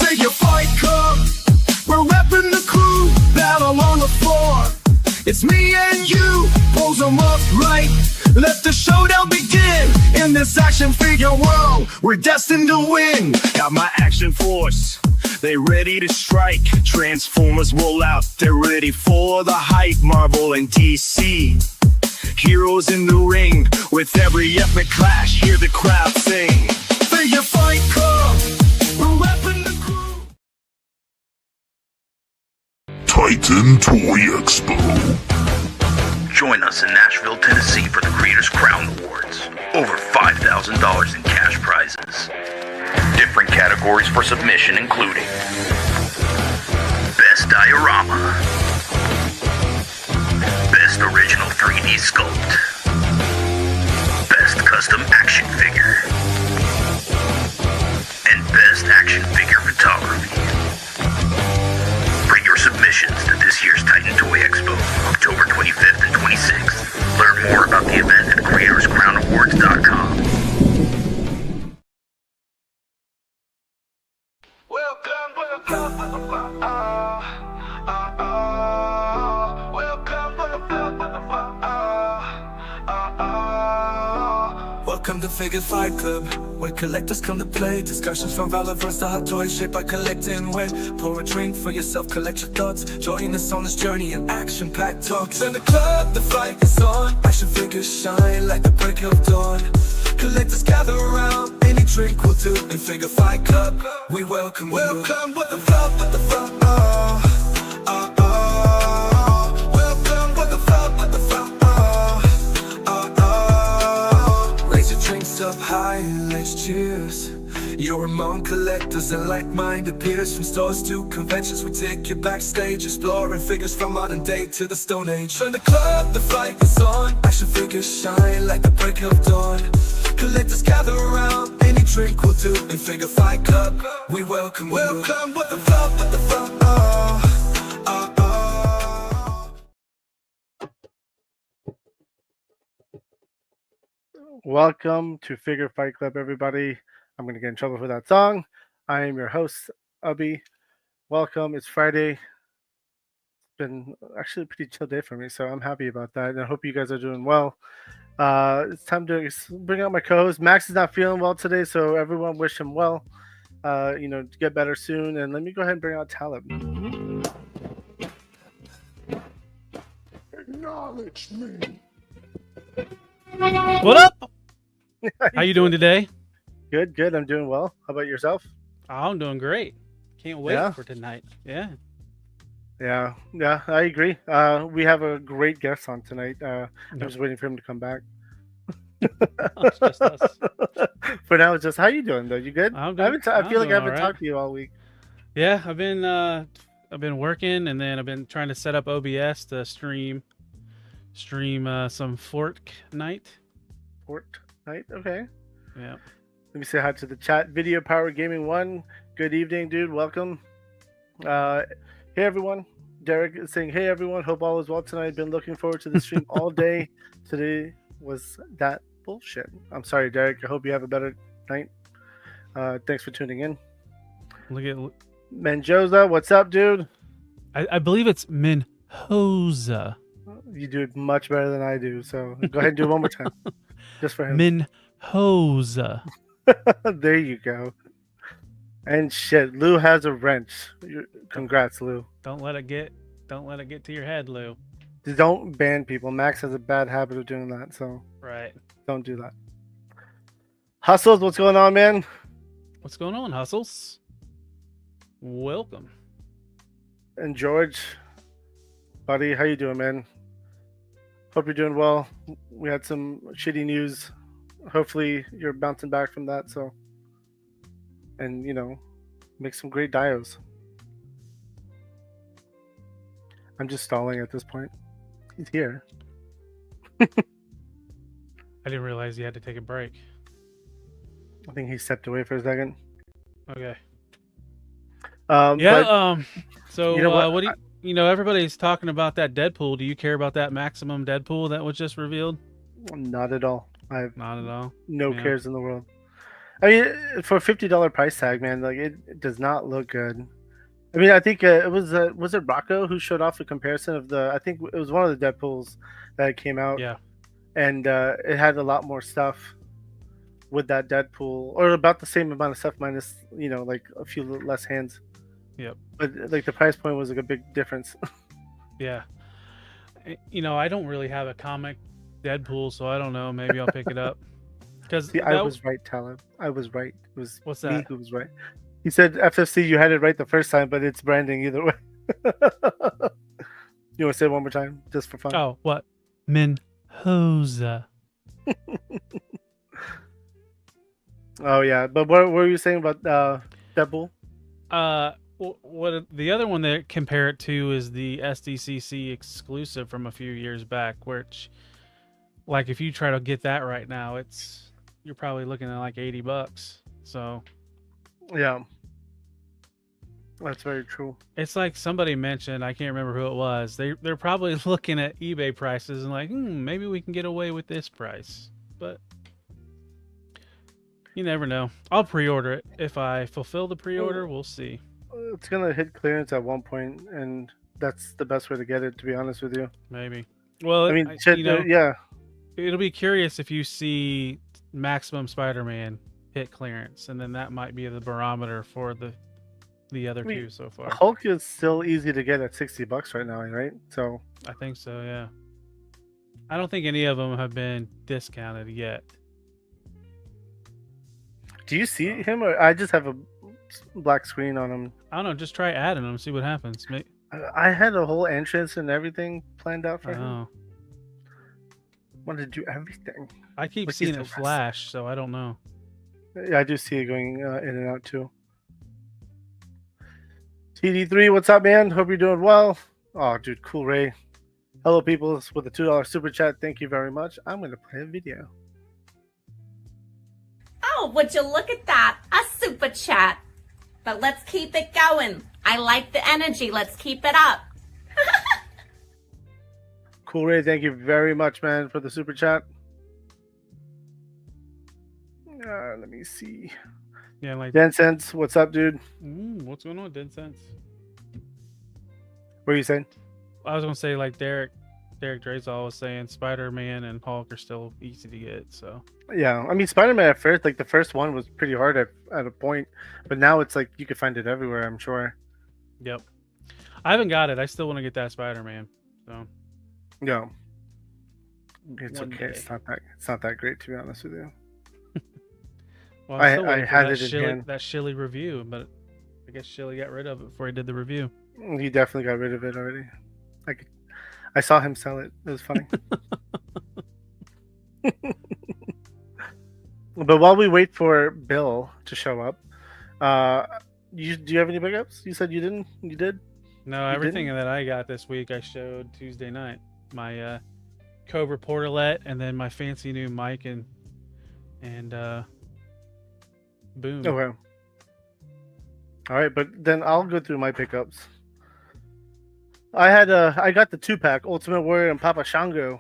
Figure Fight Club, we're repping the crew, battle on the floor. It's me and you, pulls them up right. Let the showdown begin. In this action figure world, we're destined to win. Got my action force, they ready to strike. Transformers roll out, they're ready for the hype. Marvel and DC, heroes in the ring. With every epic clash, hear the crowd sing. Figure Fight Club, we're repping the crew. Titan Toy Expo. Join us in Nashville, Tennessee for the Creators Crown Awards. Over $5,000 in cash prizes. Different categories for submission including Best Diorama, Best Original 3D Sculpt, Best Custom Action Figure, and Best Action Figure Photography. Bring your submissions to this year's Titan Toy Expo, October 25th and 26th. Learn more about the event at CreatorsCrownAwards.com. Welcome to Figure Fight Club, where collectors come to play. Discussions from Valorverse to hot toys shaped by collecting weight. Pour a drink for yourself, collect your thoughts. Join us on this journey in action-packed talks. In the club, the fight is on. Action figures shine like the break of dawn. Collectors gather around, any drink will do. In Figure Fight Club, we welcome you. Welcome with the front, with the front, Welcome with the front, with the front, Raise your drinks up high and let's cheers. You're among collectors and like-minded peers. From stores to conventions, we take you backstage, exploring figures from modern day to the Stone Age. In the club, the fight is on. Action figures shine like the break of dawn. Collectors gather around, any drink will do. In Figure Fight Club, we welcome you. Welcome with the front, with the front, Welcome to Figure Fight Club, everybody. I'm going to get in trouble for that song. I am your host, Ubby. Welcome. It's Friday. It's been actually a pretty chill day for me, so I'm happy about that. And I hope you guys are doing well. It's time to bring out my co-host. Max is not feeling well today, so everyone wish him well. To get better soon. And let me go ahead and bring out Talib. Acknowledge me. What up? How you doing today? Good. I'm doing well. How about yourself? Oh, I'm doing great. Can't wait for tonight. Yeah, I agree. We have a great guest on tonight. I'm just waiting for him to come back. It's just us. For now, it's just how you doing though? You good? I'm I doing, feel like I haven't all right. talked to you all week. Yeah, I've been working, and then I've been trying to set up OBS to stream some Fortnite. Fortnite, okay. Yeah. Let me say hi to the chat. Video Power Gaming 1. Good evening, dude. Welcome. Hey, everyone. Derek is saying, hey, everyone. Hope all is well tonight. Been looking forward to the stream all day. Today was that bullshit. I'm sorry, Derek. I hope you have a better night. Thanks for tuning in. Look at Menjoza, what's up, dude? I believe it's Minhoza. You do it much better than I do, so go ahead and do it one more time. Just for him. Minhoza. There you go. And shit, Lou has a wrench. Congrats, Lou. Don't let it get to your head, Lou. Don't ban people. Max has a bad habit of doing that, so Right. don't do that. Hustles, what's going on, man? What's going on, Hustles? Welcome. And George, buddy, how you doing, man? Hope you're doing well. We had some shitty news. Hopefully you're bouncing back from that, so. And, make some great dios. I'm just stalling at this point. He's here. I didn't realize you had to take a break. I think he stepped away for a second. Okay. So you know what do you everybody's talking about that Deadpool. Do you care about that Maximum Deadpool that was just revealed? Not at all. I have Not at all. no cares in the world. I mean, for $50 price tag, man, like it does not look good. I mean, I think it was it Rocco who showed off a comparison of the. I think it was one of the Deadpools that came out, Yeah. and it had a lot more stuff with that Deadpool, or about the same amount of stuff minus like a few less hands. Yep. But like the price point was like a big difference. Yeah. I don't really have a comic Deadpool, so I don't know. Maybe I'll pick it up. Because See, I was right, Talib. I was right. It was What's me that? who was right. He said FFC. You had it right the first time, but it's branding either way. You want to say it one more time, just for fun? Oh, what? Menhoza. Oh yeah, but what were you saying about Deadpool? What the other one that compare it to is the SDCC exclusive from a few years back, which, like, if you try to get that right now, you're probably looking at like $80. So Yeah, that's very true. it's like somebody mentioned, I can't remember who it was. They're probably looking at eBay prices and like, maybe we can get away with this price, but you never know. I'll pre-order it. If I fulfill the pre-order, we'll see. It's gonna hit clearance at one point, and that's the best way to get it. To be honest with you, Maybe. Well, I mean, yeah, it'll be curious if you see Maximum Spider-Man hit clearance, and then that might be the barometer for the other two so far. Hulk is still easy to get at $60 right now, right? So I think so, yeah. I don't think any of them have been discounted yet. do you see him, or I just have a black screen on him? I don't know. Just try adding them, see what happens. I had a whole entrance and everything planned out for him. Oh, Wanted to do everything. I keep But he's seeing the it flash, so I don't know. Yeah, I do see it going in and out too. TD3, what's up, man? Hope you're doing well. Oh, dude, cool, Ray. Hello, people, with a $2 super chat. Thank you very much. I'm going to play a video. Oh, would you look at that? A super chat. But let's keep it going. I like the energy. Let's keep it up. Cool, Ray. Thank you very much, man, for the super chat. Let me see. Yeah, like Dan Sense, what's up, dude? what's going on, Dead Sense? What are you saying? I was gonna say, like Derek Drazal was saying, Spider-Man and Hulk are still easy to get. So Yeah, I mean, Spider-Man at first, like the first one was pretty hard at a point, but now it's like you can find it everywhere, I'm sure. yep. I haven't got it. I still want to get that Spider-Man. So Yeah. It's one okay. day. It's not that great, to be honest with you. Well, I'm still I waiting for had that it again. that Shilly review, but I guess Shilly got rid of it before he did the review. He definitely got rid of it already. I saw him sell it. It was funny. But while we wait for Bill to show up, do you have any pickups? You said you didn't. You did. No, You everything that I got this week I showed Tuesday night. My Cobra Portalette, and then my fancy new mic and boom. Okay. All right, but then I'll go through my pickups. I got the 2-pack Ultimate Warrior and Papa Shango.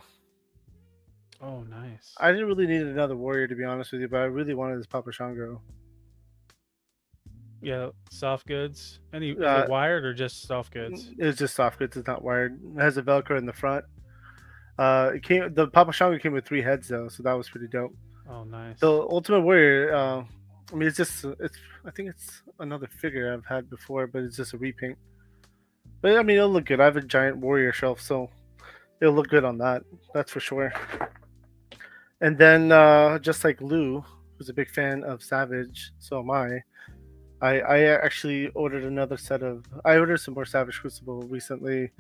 Oh, nice. I didn't really need another warrior, to be honest with you, but I really wanted this Papa Shango. Yeah, soft goods. Is it wired or just soft goods? It's just soft goods. It's not wired. It has a Velcro in the front. The Papa Shango came with 3 heads though, so that was pretty dope. Oh, nice. The Ultimate Warrior, I mean, I think it's another figure I've had before, but it's just a repaint. But I mean, it'll look good. I have a giant warrior shelf, so it'll look good on that. That's for sure. And then, just like Lou, who's a big fan of Savage, so am I. I actually ordered I ordered some more Savage Crucible recently,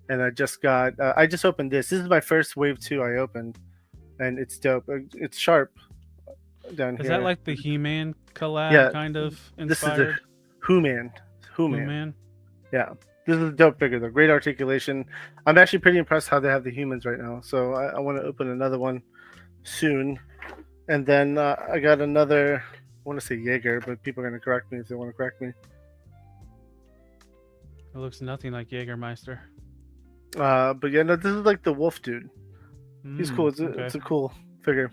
and I just opened this. This is my first Wave 2 I opened, and it's dope. It's sharp down here. Is that like the He-Man collab kind of inspired? This is the Who-Man. Who-Man? Yeah. This is a dope figure though. Great articulation. I'm actually pretty impressed how they have the humans right now. So I want to open another one soon. And then I got another, I want to say Jaeger, but people are going to correct me if they want to correct me. It looks nothing like Jägermeister. But yeah, no, this is like the wolf dude. He's cool. It's okay. a cool figure.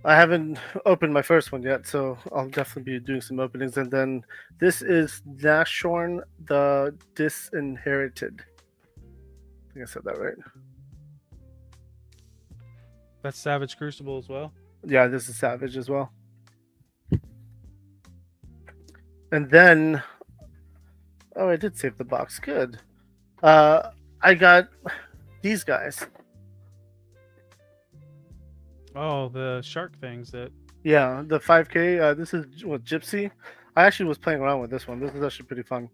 I haven't opened my first one yet, so I'll definitely be doing some openings. And then this is Nashorn the Disinherited. I think I said that right. That's Savage Crucible as well. Yeah, this is Savage as well. And then, oh, I did save the box. Good. I got these guys. Oh, the shark things that. Yeah, the 5K. This is what Gypsy. I actually was playing around with this one. This is actually pretty fun.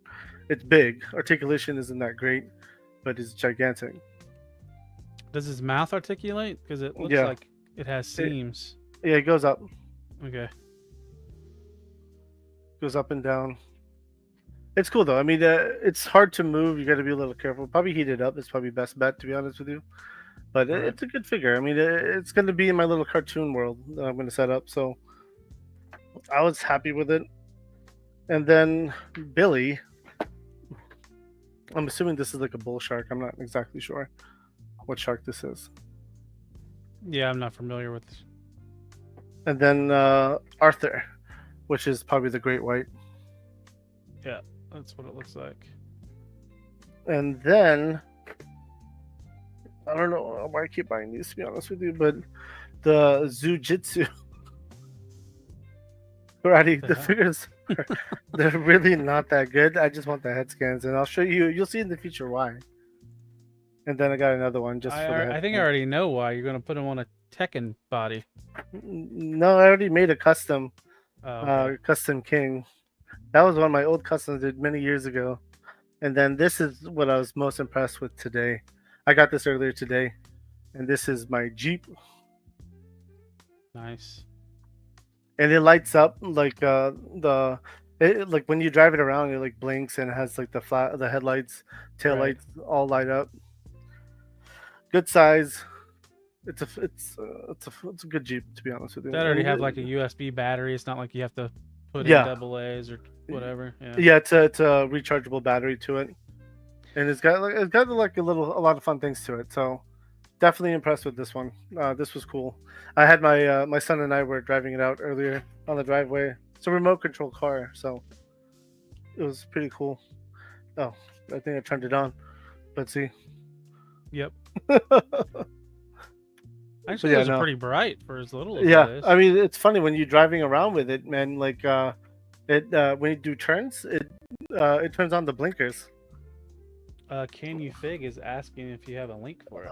It's big. Articulation isn't that great, but it's gigantic. Does his mouth articulate? Because it looks Yeah. like it has seams. Yeah, it goes up, Okay. goes up and down. It's cool though. I mean, it's hard to move. You got to be a little careful. Probably heat it up. It's probably best bet, to be honest with you. But Right. it's a good figure. I mean, it's going to be in my little cartoon world that I'm going to set up. So I was happy with it. And then Billy. I'm assuming this is like a bull shark. I'm not exactly sure what shark this is. Yeah, I'm not familiar with. And then Arthur, which is probably the great white. Yeah, that's what it looks like. And then I don't know why I keep buying these, to be honest with you, but the Zujitsu karate, the hell? figures, they're really not that good. I just want the head scans, and I'll show you. You'll see in the future why. And then I got another one just for the head I think I scan. already know why. You're going to put him on a Tekken body. No, I already made a custom, Oh, okay. custom king. That was one of my old customs I did many years ago. And then this is what I was most impressed with today. I got this earlier today, and this is my Jeep, Nice. and it lights up like like when you drive it around, it like blinks and it has like the headlights, tail Right. lights all light up. Good size. It's a good Jeep, to be honest with you. That already And have like a USB battery. It's not like you have to put Yeah. in double A's or whatever. Yeah. yeah, it's a rechargeable battery to it, and it's got like a lot of fun things to it. So definitely impressed with this one. This was cool. I had my son and I were driving it out earlier on the driveway. It's a remote control car, so it was pretty cool. Oh, I think I turned it on. Let's see. Yep. Actually, yeah, those no. are pretty bright for as little as it Yeah, is. I mean it's funny when you're driving around with it, man. Like it when you do turns, it turns on the blinkers. Can You Fig is asking if you have a link for it.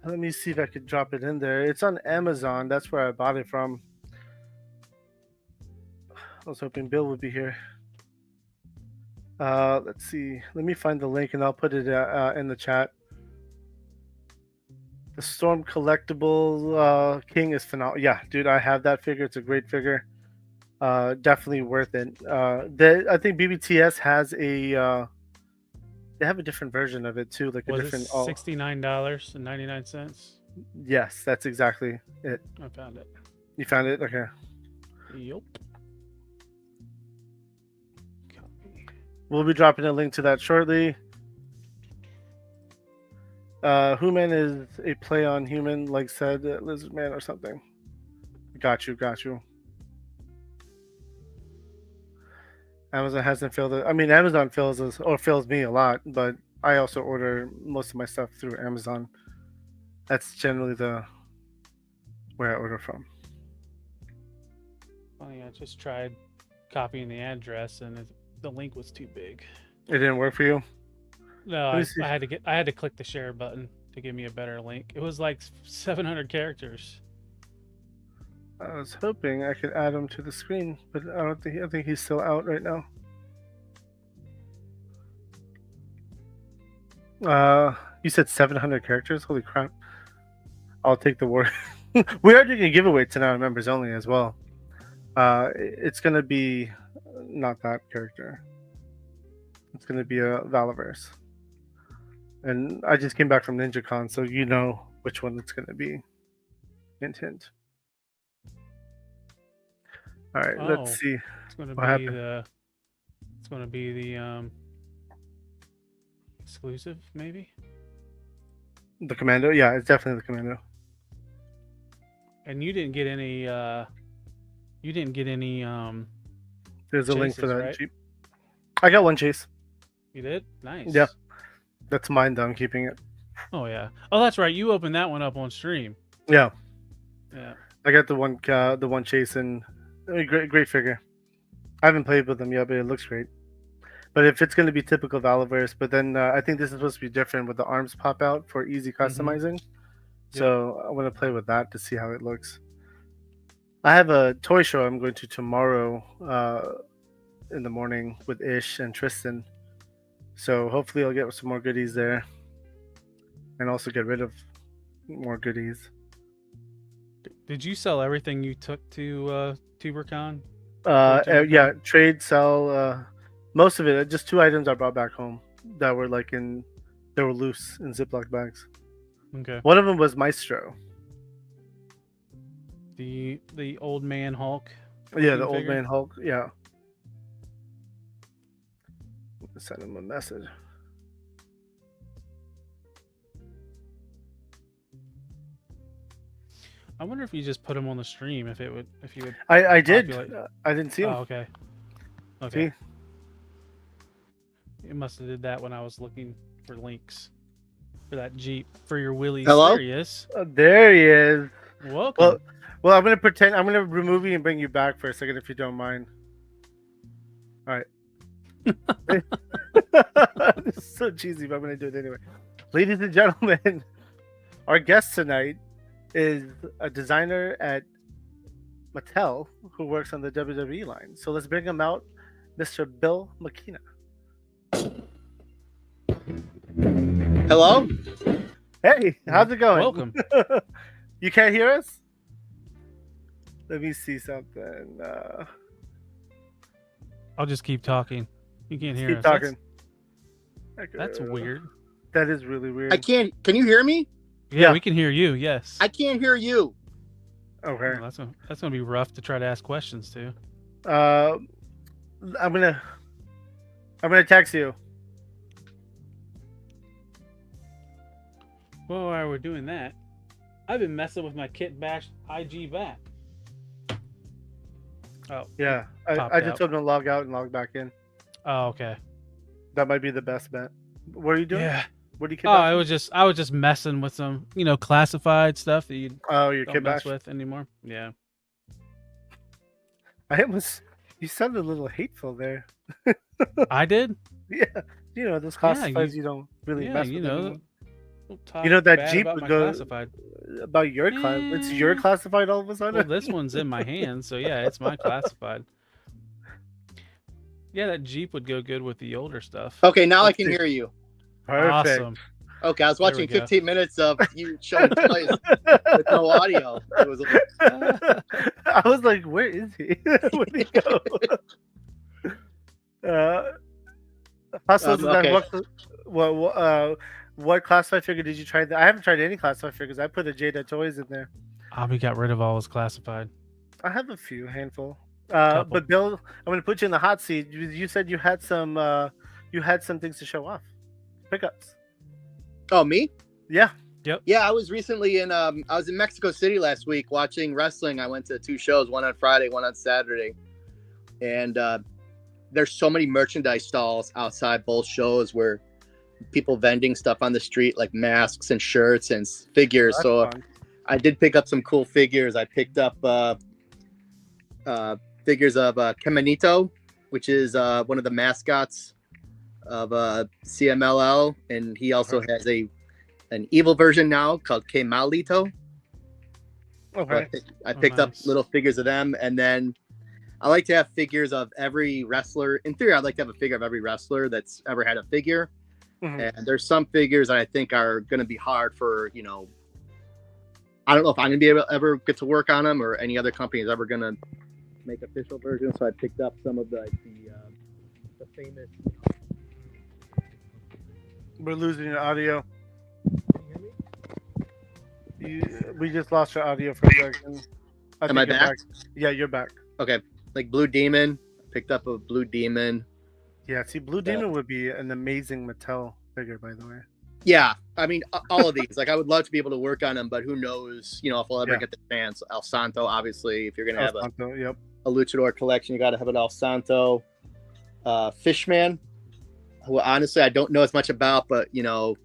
Let me see if I could drop it in there. It's on Amazon. That's where I bought it from. I was hoping Bill would be here. Let's see. Let me find the link and I'll put it in the chat. The Storm Collectible King is phenomenal. Yeah, dude, I have that figure. It's a great figure. Definitely worth it. I think BBTS has a. They have a different version of it too, like a Was different. it $69.99? Yes, that's exactly it. I found it. You found it? Okay. Yup. We'll be dropping a link to that shortly. Human is a play on human, like said Lizard Man or something. Got you. Amazon hasn't filled it. I mean, Amazon fills me a lot, but I also order most of my stuff through Amazon. That's generally where I order from. Funny, I just tried copying the address and the link was too big. It didn't work for you? No, Let me I see. had to click the share button to give me a better link. It was like 700 characters. I was hoping I could add him to the screen, but I think he's still out right now. You said 700 characters? Holy crap. I'll take the word. We are doing a giveaway tonight on members only as well. It's going to be not that character. It's going to be a Valaverse. And I just came back from NinjaCon, so you know which one it's going to be. Hint, hint. All right, let's see. It's going to what be happened. the exclusive, maybe. The Commando? Yeah, it's definitely the Commando. And you didn't get any. You didn't get any. There's a link for chases, that. right? Jeep. I got one chase. You did? Nice. Yeah. That's mine, though. I'm keeping it. Oh yeah. Oh, that's right. You opened that one up on stream. Yeah. Yeah. I got the one chase, and I mean, great figure. I haven't played with them yet, but it looks great. But if it's going to be typical Valaverse, but then I think this is supposed to be different with the arms pop out for easy customizing. So I want to play with that to see how it looks. I have a toy show I'm going to tomorrow in the morning with Ish and Tristan. So hopefully I'll get some more goodies there, and also get rid of more goodies. Did you sell everything you took to TuberCon? Yeah, trade, sell, most of it. Just 2 items I brought back home that were they were loose in Ziploc bags. Okay. One of them was Maestro. The old man Hulk. Yeah, the figure? old man Hulk. Yeah. Send him a message. I wonder if you just put him on the stream, if you would. I did. populate- I didn't see him. Oh, okay. Okay. See? You must have did that when I was looking for links for that Jeep for your Willys. Hello? There he is. There he is. Welcome. Well, I'm gonna pretend. I'm gonna remove you and bring you back for a second, if you don't mind. All right. This is so cheesy, but I'm gonna do it anyway. Ladies and gentlemen, our guest tonight is a designer at Mattel who works on the WWE line. So let's bring him out, Mr. Bill Miekina. Hello? Hey, how's it going? Welcome. You can't hear us? Let me see something. I'll just keep talking. You can't hear Keep us. talking. That's weird. That is really weird. I can't. Can you hear me? Yeah, we can hear you. Yes. I can't hear you. Okay. Well, that's gonna be rough to try to ask questions to. I'm gonna text you. Well, while we're doing that, I've been messing with my Kit Bash IG back. Oh. Yeah, I Popped just out. told him to log out and log back in. Oh, okay. That might be the best bet. What are you doing? Yeah. What do you? Oh, I was just messing with some, classified stuff that you Your don't kid mess bash. with anymore. Yeah. You sounded a little hateful there. I did. Yeah, those classifieds you don't really Yeah, mess with anymore. That that Jeep would go classified. about your class. It's your classified all of a sudden. Well, this one's in my hand, so yeah, it's my classified. Yeah, that Jeep would go good with the older stuff. Okay, now I Let's can see. hear you. Perfect. Awesome. Okay, I was There we watching go. 15 minutes of you showing twice with no audio. It was I was like, where is he? Where'd he go? Hustles, okay. what classified figure did you try? I haven't tried any classified figures. I put a Jada Toys in there. Abby got rid of all his classified. I have a handful. Couple. But Bill, I'm going to put you in the hot seat. You said you had some things to show off. Pickups. Oh, me? Yeah. Yeah, I was recently in I was in Mexico City last week watching wrestling. I went to 2 shows, one on Friday, one on Saturday. And there's so many merchandise stalls outside both shows where people vending stuff on the street, like masks and shirts and figures. That's So fun. I did pick up some cool figures. I picked up figures of Caminito, which is one of the mascots of CMLL, and he also has an evil version now called K Malito. Okay. I picked up nice. little figures of them, and then I like to have figures of every wrestler. In theory, I'd like to have a figure of every wrestler that's ever had a figure. Mhm. And there's some figures that I think are going to be hard for, I don't know if I'm going to be able to ever get to work on them, or any other company is ever going to make official versions. So I picked up some of the famous. We're losing your audio. We just lost your audio for a second. Am I think you're back? Yeah, you're back. Okay, like Blue Demon. Picked up a Blue Demon. Yeah, see, Blue Demon would be an amazing Mattel figure, by the way. Yeah, I mean, all of these. Like, I would love to be able to work on them, but who knows? You know, if I'll ever Yeah. get the chance. El Santo, obviously, if you're gonna have Santo, yep. a luchador collection, you got to have an El Santo. Fishman, who honestly I don't know as much about, but you know,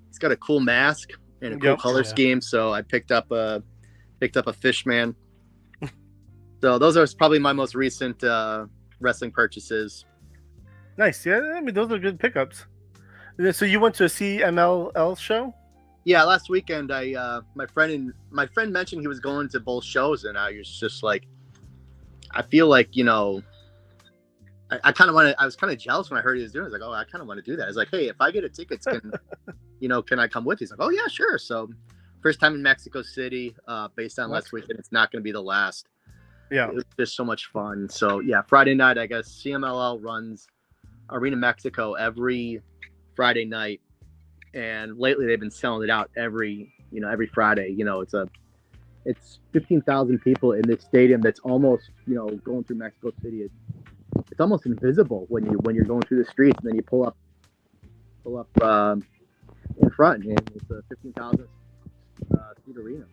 he's got a cool mask and a cool Yep. color scheme, so I picked up a Fishman. So those are probably my most recent wrestling purchases. Nice. Yeah, I mean those are good pickups. So you went to a CMLL show? Yeah, last weekend my friend mentioned he was going to both shows, and I was just like, I feel like, you know, I kind of want to. I was kind of jealous when I heard he was doing it. I was like, oh, I kind of want to do that. I was like, hey, if I get a ticket, can I come with you? He's like, oh yeah, sure. So first time in Mexico City, based on last weekend, it's not going to be the last. Yeah. It was just so much fun. So yeah, Friday night, I guess CMLL runs Arena Mexico every Friday night, and lately they've been selling it out every Friday. You know, it's 15,000 people in this stadium that's almost, you know, going through Mexico City. It's almost invisible when you're going through the streets, and then you pull up in front, and it's a 15,000 seat arena.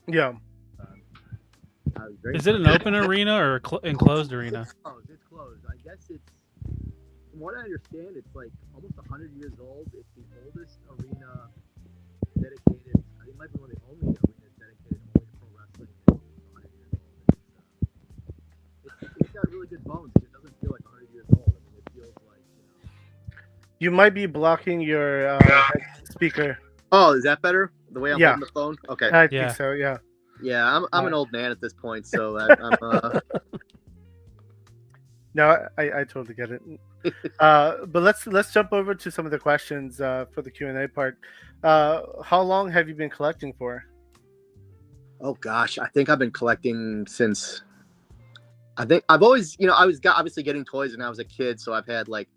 Yeah. Is it an open arena or enclosed arena? It's closed. I guess it's, from what I understand, it's like almost 100 years old. It's the oldest arena dedicated. It might be one of the only arenas dedicated only to pro wrestling. It's 100 years old. It's got really good bones. It doesn't feel like 100 years old. I mean, it feels like, you know. You might be blocking your speaker. Oh, is that better? The way I'm Yeah. holding the phone? Okay. I Yeah. think so. Yeah. Yeah, I'm an old man at this point, so No, I totally get it. But let's jump over to some of the questions for the Q&A part. How long have you been collecting for? oh gosh, I think I've been collecting since. I think I've always, you know, I was obviously getting toys when I was a kid, so I've had like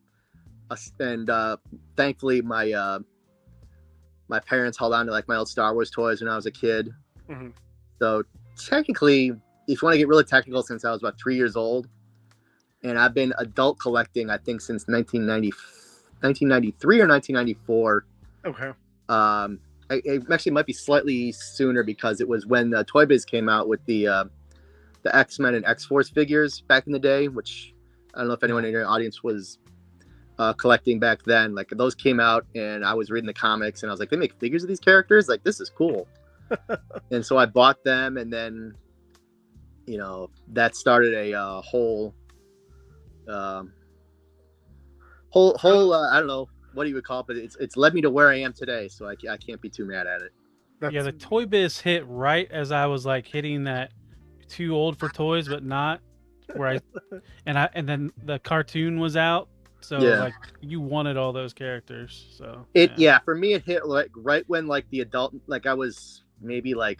thankfully my parents held on to like my old Star Wars toys when I was a kid. Mm-hmm. So technically, if you want to get really technical, since I was about 3 years old, and I've been adult collecting, I think since 1993 or 1994. Okay. It actually might be slightly sooner, because it was when Toy Biz came out with the X-Men and X-Force figures back in the day, which I don't know if anyone in your audience was collecting back then. Like, those came out, and I was reading the comics, and I was like, they make figures of these characters? Like, this is cool. And so I bought them, and then, you know, that started a whole I don't know what you would call it, but it's led me to where I am today. So I can't be too mad at it. Yeah, the Toy Biz hit right as I was like hitting that too old for toys, but not where and then the cartoon was out. So Yeah. like you wanted all those characters. So For me, it hit like right when like the adult, like I was maybe like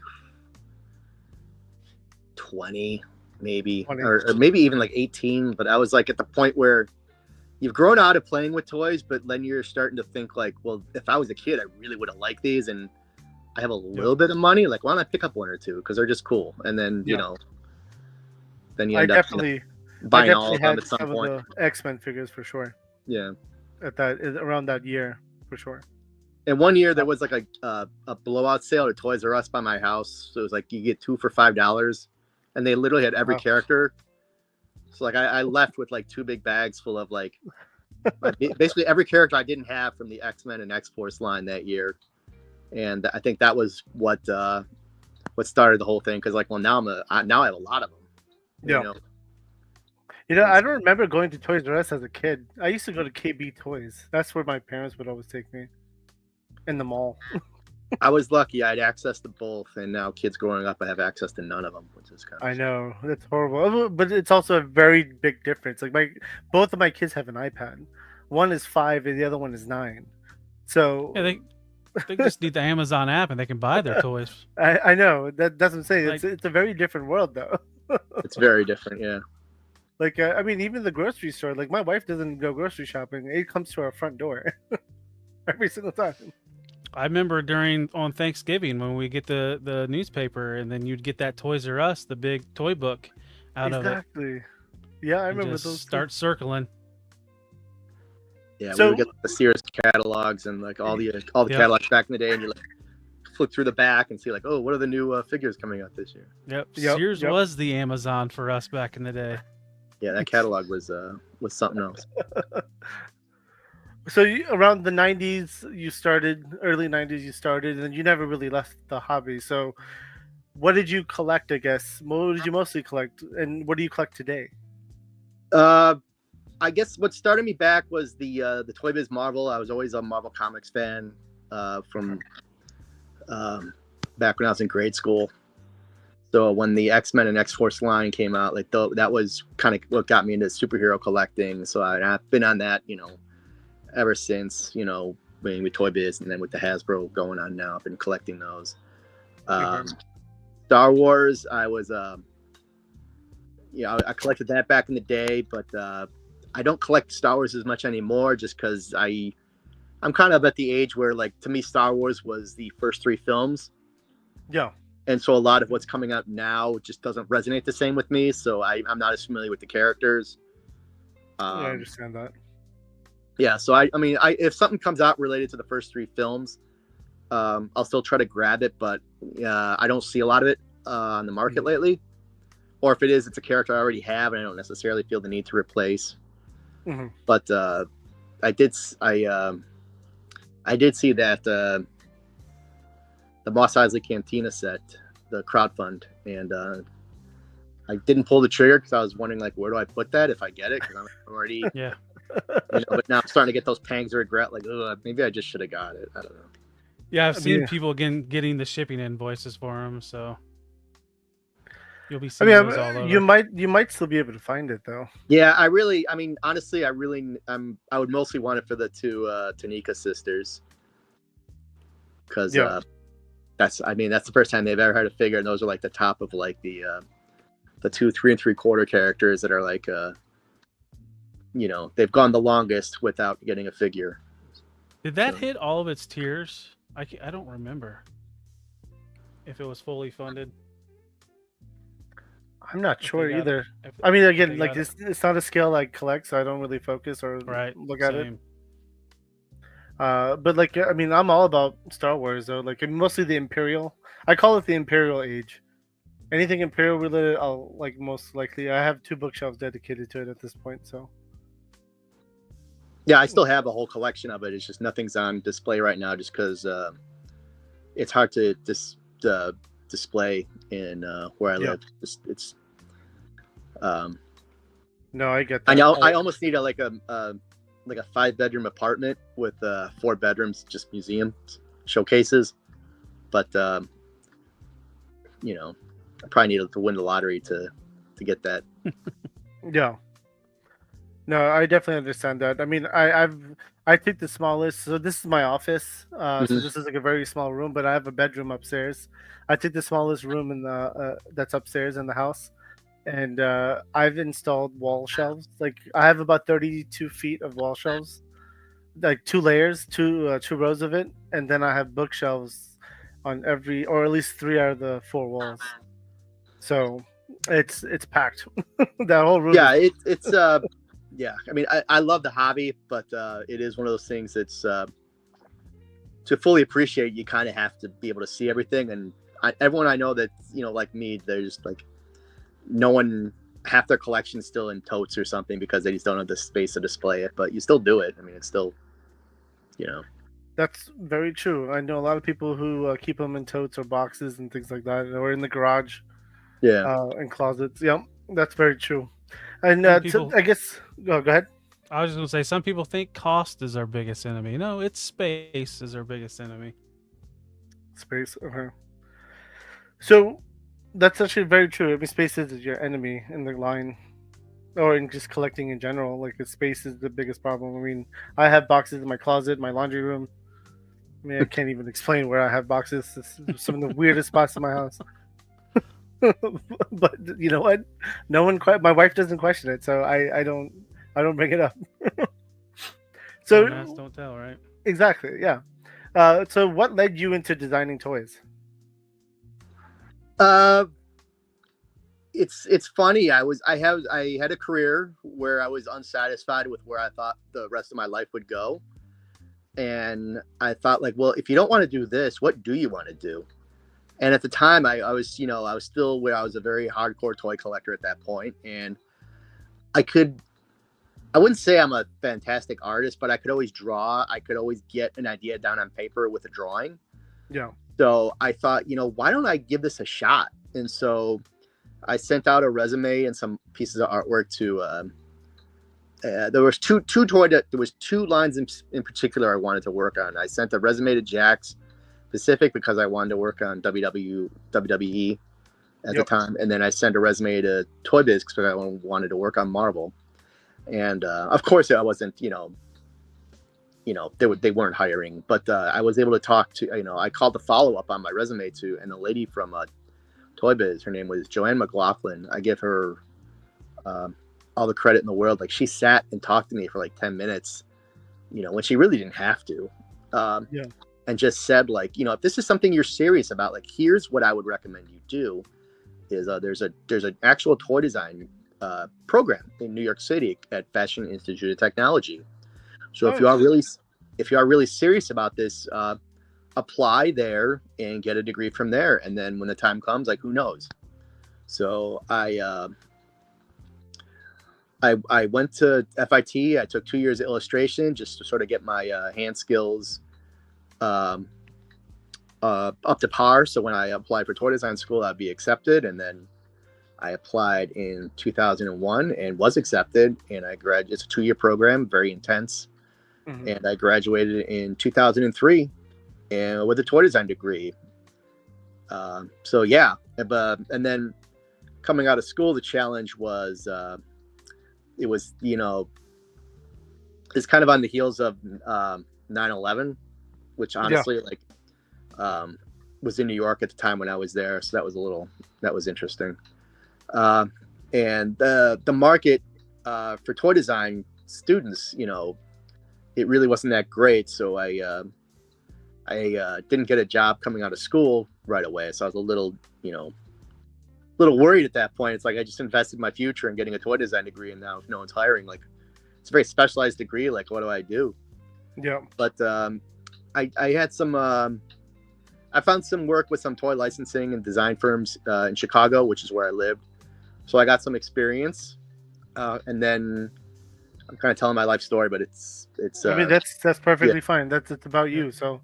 20, maybe, 20. or maybe even like 18. But I was like at the point where you've grown out of playing with toys, but then you're starting to think like, well, if I was a kid, I really would have liked these, and I have a little bit of money. Like, why don't I pick up one or two, because they're just cool, and then you know, then you end up buying all of them at some point. Of the X-Men figures for sure. Yeah. Around that year for sure. And one year there was like a blowout sale at Toys R Us by my house. So it was like you get 2 for $5, and they literally had every character. So like I left with like 2 big bags full of like basically every character I didn't have from the X-Men and X-Force line that year. And I think that was what started the whole thing. Because like, well, now I have a lot of them. Yeah. You know, I don't remember going to Toys R Us as a kid. I used to go to KB Toys. That's where my parents would always take me. In the mall. I was lucky. I had access to both, and now kids growing up, I have access to none of them, which is kind of. I know, that's horrible, but it's also a very big difference. Like both of my kids have an iPad. One is 5, and the other one is 9. So yeah, they just need the Amazon app, and they can buy their toys. I know that's what I'm saying. Like, it's a very different world, though. It's very different, yeah. Like I mean, even the grocery store. Like my wife doesn't go grocery shopping; it comes to our front door every single time. I remember on Thanksgiving when we get the newspaper, and then you'd get that Toys R Us, the big toy book out of it. Exactly. Yeah, I remember just those. Start circling. Yeah, we So would get the Sears catalogs and like all the Yep. catalogs back in the day, and you like flip through the back and see like, oh, what are the new figures coming out this year? Yep. Yep, Sears yep. was the Amazon for us back in the day. Yeah, that catalog was something else. So around the 90s, you started, early 90s, you started, and you never really left the hobby. So what did you collect, I guess? What did you mostly collect? And what do you collect today? I guess what started me back was the Toy Biz Marvel. I was always a Marvel Comics fan from back when I was in grade school. So when the X-Men and X-Force line came out, like that was kind of what got me into superhero collecting. So I've been on that, ever since, being with Toy Biz and then with the Hasbro going on now. I've been collecting those. Star Wars, I was, I collected that back in the day, but I don't collect Star Wars as much anymore just because I'm kind of at the age where, like, to me, Star Wars was the first 3 films. Yeah. And so a lot of what's coming out now just doesn't resonate the same with me. So I'm not as familiar with the characters. I understand that. Yeah, so I mean, if something comes out related to the first 3 films, I'll still try to grab it, but I don't see a lot of it on the market lately. Or if it is, it's a character I already have, and I don't necessarily feel the need to replace. Mm-hmm. But I did see that the Mos Eisley Cantina set, the crowdfund, and I didn't pull the trigger because I was wondering, like, where do I put that if I get it? Because I'm already Yeah. But now I'm starting to get those pangs of regret, like, maybe I just should have got it. I don't know. Yeah, I've seen mean- people getting the shipping invoices for them, so you'll be seeing those all over. you might still be able to find it though. Yeah, honestly, I would mostly want it for the 2 Tanika sisters, because that's the first time they've ever had a figure, and those are like the top of like the 2 3 3/4 characters that are like they've gone the longest without getting a figure. Did that hit all of its tiers? I don't remember if it was fully funded. I'm not If sure they got it- either. if- I mean, if again, they like got it. it's not a scale I collect, so I don't really focus or Right. look at it. Same. But like, I mean, I'm all about Star Wars though. Like, mostly the Imperial. I call it the Imperial Age. Anything Imperial related, I'll like most likely. I have 2 bookshelves dedicated to it at this point. So Yeah, I still have a whole collection of it. It's just nothing's on display right now, just because it's hard to display in where I live. It's no, I get that. I know I almost need a 5-bedroom apartment with 4 bedrooms, just museum showcases. But I probably need to win the lottery to get that. Yeah. No, I definitely understand that. I mean, I take the smallest. So this is my office. So this is like a very small room, but I have a bedroom upstairs. I take the smallest room in the that's upstairs in the house, and I've installed wall shelves. Like I have about 32 feet of wall shelves, like 2 layers, 2 rows of it, and then I have bookshelves on every, or at least 3 out of the 4 walls. So it's packed. That whole room. Yeah, it's yeah. I mean, I love the hobby, but it is one of those things that's to fully appreciate, you kind of have to be able to see everything. And everyone I know that, like me, there's like no one, half their collection's still in totes or something because they just don't have the space to display it, but you still do it. I mean, it's still, That's very true. I know a lot of people who keep them in totes or boxes and things like that, or in the garage, in closets. Yep, that's very true. And I guess, go ahead. I was just gonna say, some people think cost is our biggest enemy. No, it's space is our biggest enemy. Space. Okay. So that's actually very true. I mean, space is your enemy in the line, or in just collecting in general. Like, space is the biggest problem. I mean, I have boxes in my closet, my laundry room. I mean, I can't even explain where I have boxes. It's some of the weirdest spots in my house. But you know what? No one my wife doesn't question it, so I don't bring it up. So Don't ask, don't tell, right? exactly, yeah. So what led you into designing toys? it's funny. I had a career where I was unsatisfied with where I thought the rest of my life would go, and I thought like, well, if you don't want to do this, what do you want to do? And at the time, I was still where I was a very hardcore toy collector at that point, and I wouldn't say I'm a fantastic artist, but I could always draw. I could always get an idea down on paper with a drawing. Yeah. So I thought, why don't I give this a shot? And so I sent out a resume and some pieces of artwork to. There was two lines in particular I wanted to work on. I sent a resume to Jax Pacific because I wanted to work on WWE at the time, and then I sent a resume to Toy Biz because I wanted to work on Marvel. And of course, I wasn't, they weren't hiring, but I was able to talk to, I called the follow up on my resume to, and the lady from Toy Biz, her name was Joanne McLaughlin. I give her all the credit in the world. Like, she sat and talked to me for like 10 minutes, when she really didn't have to. And just said, like, if this is something you're serious about, like, here's what I would recommend you do. Is there's an actual toy design program in New York City at Fashion Institute of Technology. So if you are really serious about this, apply there and get a degree from there. And then when the time comes, like, who knows? So I went to FIT. I took 2 years of illustration just to sort of get my hand skills up to par. So when I applied for toy design school, I'd be accepted. And then I applied in 2001 and was accepted. And I graduated. It's a 2-year program, very intense. Mm-hmm. And I graduated in 2003 and with a toy design degree. So yeah, and then coming out of school, the challenge was it was, it's kind of on the heels of 9/11. Which honestly, was in New York at the time when I was there. So that was interesting. And the market for toy design students, it really wasn't that great. So I didn't get a job coming out of school right away. So I was a little worried at that point. It's like, I just invested my future in getting a toy design degree. And now if no one's hiring, like, it's a very specialized degree. Like, what do I do? Yeah. But, I had some, I found some work with some toy licensing and design firms in Chicago, which is where I lived. So I got some experience. And then I'm kind of telling my life story, but it's. I mean, that's perfectly fine. It's about you. So.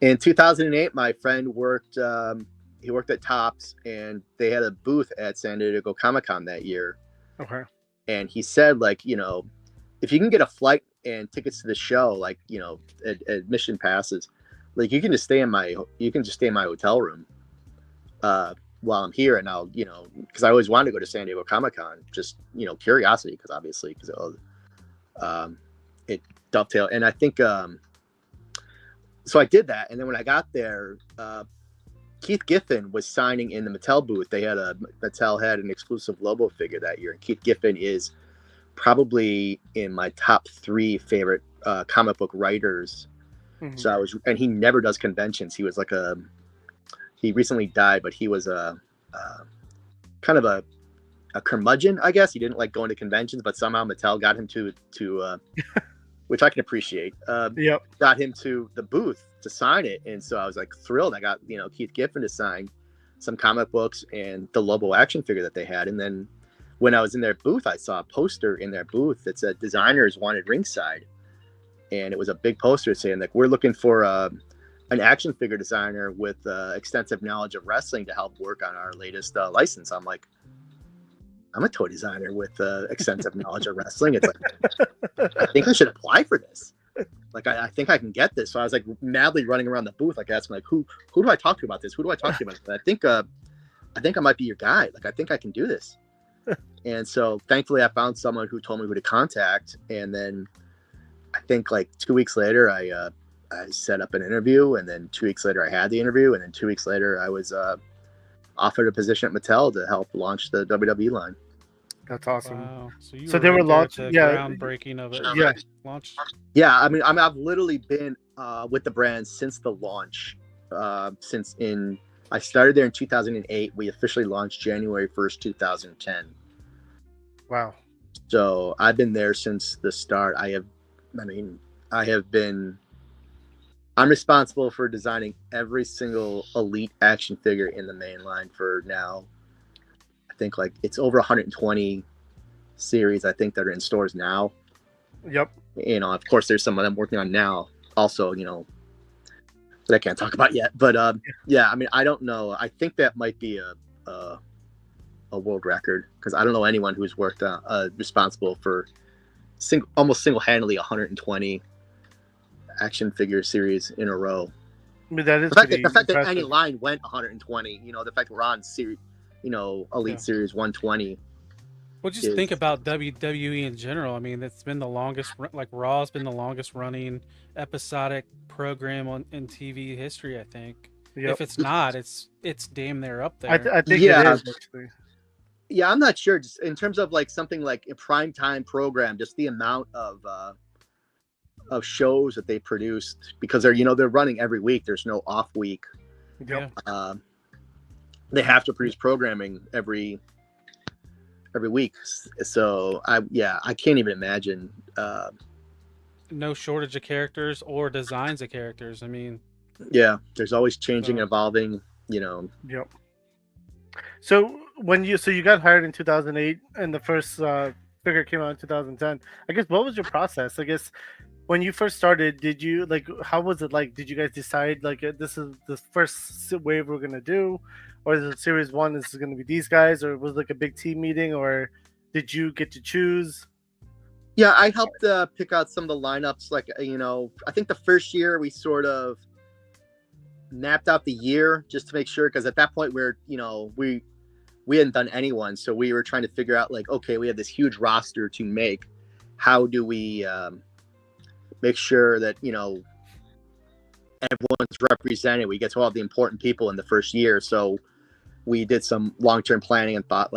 In 2008, my friend worked. He worked at Topps, and they had a booth at San Diego Comic-Con that year. Okay. And he said, like, if you can get a flight and tickets to the show, like, admission passes, like, you can just stay in my hotel room while I'm here. And I'll, because I always wanted to go to San Diego Comic-Con, just, curiosity, because obviously, it dovetailed. And I think, so I did that. And then when I got there, Keith Giffen was signing in the Mattel booth. Mattel had an exclusive Lobo figure that year. And Keith Giffen is probably in my top 3 favorite comic book writers. Mm-hmm. So and he never does conventions. He was like he recently died, but he was a kind of a curmudgeon, I guess. He didn't like going to conventions, but somehow Mattel got him to which I can appreciate. Got him to the booth to sign it. And so I was like thrilled. I got, Keith Giffen to sign some comic books and the Lobo action figure that they had. And then when I was in their booth, I saw a poster in their booth that said designers wanted ringside. And it was a big poster saying, like, we're looking for an action figure designer with extensive knowledge of wrestling to help work on our latest license. I'm like, I'm a toy designer with extensive knowledge of wrestling. It's like, I think I should apply for this. Like, I think I can get this. So I was like madly running around the booth, like asking, like, who do I talk to about this? Who do I talk to about this? I think I might be your guy. Like, I think I can do this. And so thankfully I found someone who told me who to contact. And then I think like 2 weeks later, I set up an interview, and then 2 weeks later I had the interview. And then 2 weeks later I was offered a position at Mattel to help launch the WWE line. That's awesome. Wow. So they were launching, groundbreaking of it. Yeah. Launch. Yeah. I mean, I've literally been with the brand since the launch, since in I started there in 2008. We officially launched January 1st, 2010. Wow. So I've been there since the start. I'm responsible for designing every single elite action figure in the main line for now. I think like it's over 120 series, I think, that are in stores now. Yep. You know, of course, there's some of them working on now also, you know, that I can't talk about yet. But yeah, I mean, I don't know. I think that might be a world record, because I don't know anyone who's worked responsible for almost single-handedly 120 action figure series in a row. I mean, that is The fact that any impressive. line went 120, you know, the fact that we're on series, you know, Elite Series 120. Well, just think about WWE in general. I mean, it's been the longest, like Raw's been the longest running episodic program in TV history, I think. Yep. If it's not, it's damn near up there. I think Yeah. it is, actually. Yeah, I'm not sure. Just in terms of like something like a primetime program, just the amount of shows that they produced, because they're running every week. There's no off week. Yep. They have to produce programming every week. So I can't even imagine. No shortage of characters or designs of characters. I mean, yeah, there's always changing, evolving. You know. Yep. So you got hired in 2008, and the first figure came out in 2010. I guess, what was your process? I guess when you first started, did you how was it like? Did you guys decide this is the first wave we're gonna do, or is it series one? This is gonna be these guys, or was it like a big team meeting, or did you get to choose? Yeah, I helped pick out some of the lineups. Like, I think the first year we sort of mapped out the year just to make sure, because at that point we hadn't done anyone, so we were trying to figure out, like, okay, we have this huge roster to make. How do we make sure that everyone's represented? We get to all the important people in the first year. So we did some long-term planning and thought,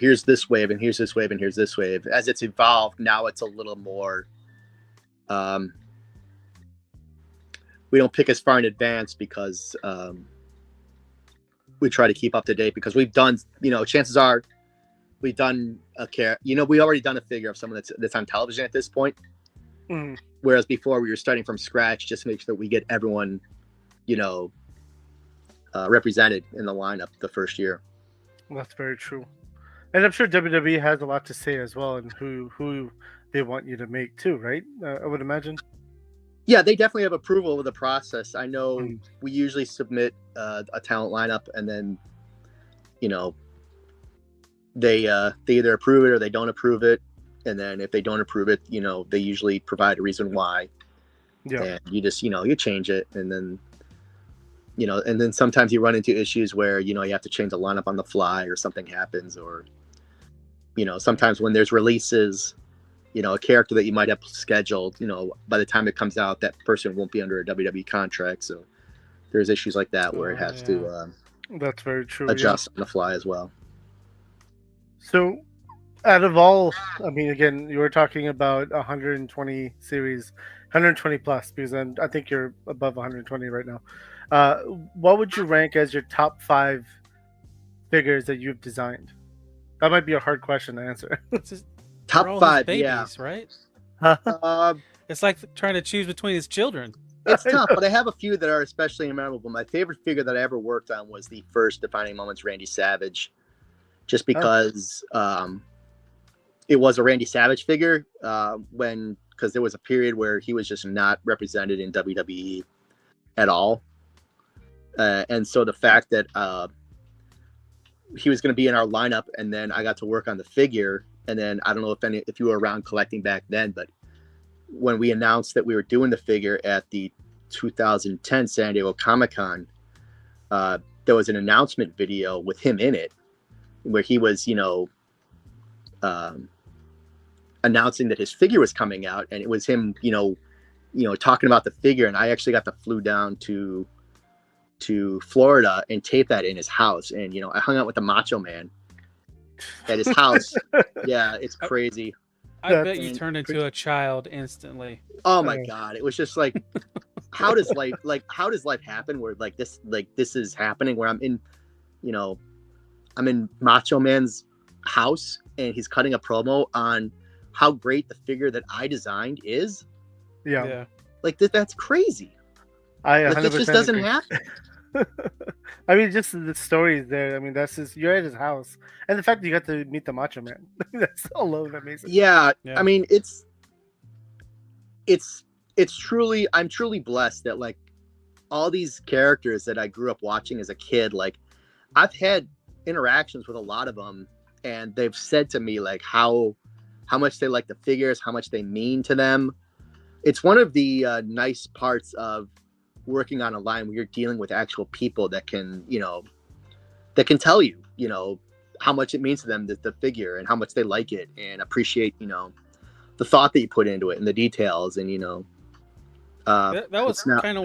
here's this wave, and here's this wave, and here's this wave. As it's evolved, now it's a little more we don't pick as far in advance, because we try to keep up to date, because we've done, chances are we've done we already done a figure of someone that's on television at this point. Mm-hmm. Whereas before we were starting from scratch just to make sure that we get everyone, represented in the lineup the first year. That's very true. And I'm sure WWE has a lot to say as well, and who they want you to make too, right? I would imagine. Yeah, they definitely have approval of the process. I know we usually submit a talent lineup, and then, they either approve it or they don't approve it. And then if they don't approve it, they usually provide a reason why. Yeah. And you just, you change it. And then, and then sometimes you run into issues where, you have to change the lineup on the fly, or something happens, or, sometimes when there's releases, a character that you might have scheduled, by the time it comes out, that person won't be under a WWE contract. So there's issues like that where it has to that's very true. Adjust on the fly as well. So out of all, I mean, again, you were talking about 120 series, 120 plus, because I think you're above 120 right now. What would you rank as your top 5 figures that you've designed? That might be a hard question to answer. Top 5, babies, right? It's like trying to choose between his children. It's tough, but I have a few that are especially memorable. My favorite figure that I ever worked on was the first Defining Moments Randy Savage, just because it was a Randy Savage figure because there was a period where he was just not represented in WWE at all. And so the fact that he was going to be in our lineup, and then I got to work on the figure. And then I don't know if you were around collecting back then, but when we announced that we were doing the figure at the 2010 San Diego Comic-Con, there was an announcement video with him in it where he was, announcing that his figure was coming out, and it was him, talking about the figure. And I actually got to flew down to Florida and tape that in his house. And, I hung out with the Macho Man at his house. Yeah, it's crazy. I bet you turned into a child instantly. Oh my God. It was just like, how does life happen where this is happening where I'm in, you know, I'm in Macho Man's house and he's cutting a promo on how great the figure that I designed is. Yeah. Like that's crazy. I 100% Like, it just doesn't agree. happen. I mean, just the stories there. I mean, you're at his house, and the fact that you got to meet the Macho Man. That's alone amazing. Yeah, Yeah. I mean, it's truly, I'm truly blessed that like all these characters that I grew up watching as a kid, like I've had interactions with a lot of them, and they've said to me like how much they like the figures, how much they mean to them. It's one of the nice parts of working on a line where you're dealing with actual people that can, you know, that can tell you, you know, how much it means to them, the figure, and how much they like it and appreciate, you know, the thought that you put into it and the details, and you know, That was kind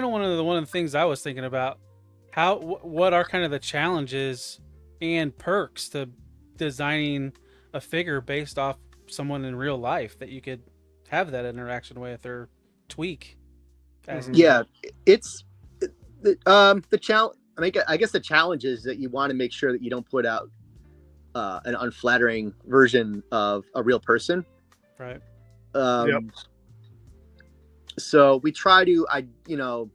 of one of the things I was thinking about. What are kind of the challenges and perks to designing a figure based off someone in real life that you could have that interaction with or tweak? Yeah, it's the challenge. I mean, I guess the challenge is that you want to make sure that you don't put out an unflattering version of a real person. Right. Yep. So we try to, you know,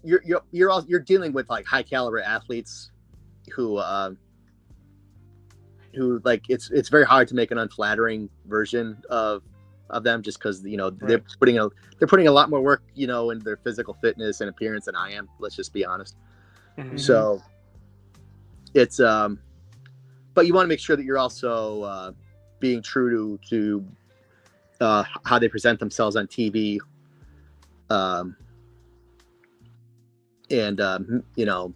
you're dealing with like high caliber athletes who like it's very hard to make an unflattering version of them, just because, you know, they're putting a lot more work, you know, in their physical fitness and appearance than I am. Let's just be honest. Mm-hmm. So it's but you want to make sure that you're also being true to how they present themselves on TV, and you know,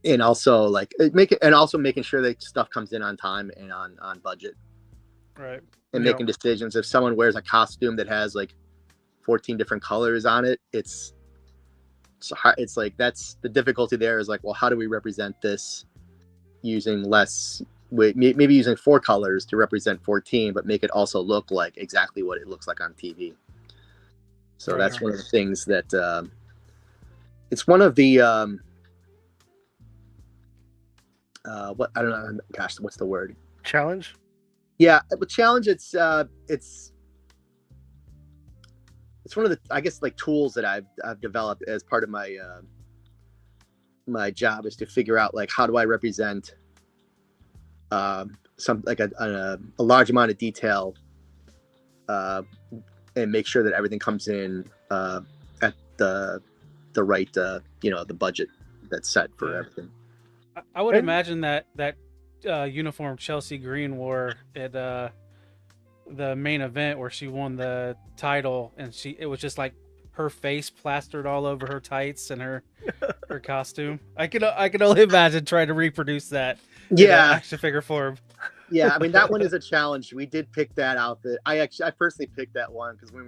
and also like making sure that stuff comes in on time and on budget. Right. And making decisions. If someone wears a costume that has like 14 different colors on it, it's like, that's the difficulty there, is like, well, how do we represent this using maybe using 4 colors to represent 14, but make it also look like exactly what it looks like on TV. So that's one of the things that it's one of the what, I don't know, gosh, what's the word? Challenge? Yeah, but challenge. It's one of the, I guess, like tools that I've developed as part of my my job, is to figure out like, how do I represent some like a large amount of detail, and make sure that everything comes in at the right you know, the budget that's set for everything. I would imagine that uniform Chelsea Green wore at the main event where she won the title, and it was just like her face plastered all over her tights and her costume. I can only imagine trying to reproduce that in action figure form. Yeah, I mean, that one is a challenge. We did pick that outfit. I personally picked that one because when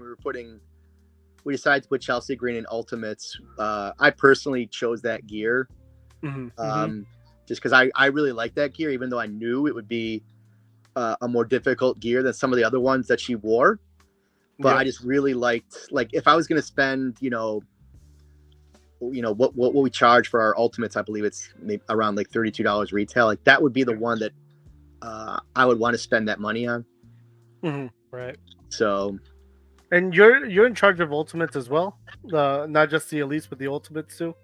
we decided to put Chelsea Green in Ultimates, I personally chose that gear. Mm-hmm. Just because I really like that gear, even though I knew it would be a more difficult gear than some of the other ones that she wore. But I just really liked, like, if I was going to spend, you know, what we charge for our Ultimates, I believe it's maybe around like $32 retail. Like, that would be the one that I would want to spend that money on. Mm-hmm. Right. So. And you're in charge of Ultimates as well, not just the Elites, but the Ultimates too.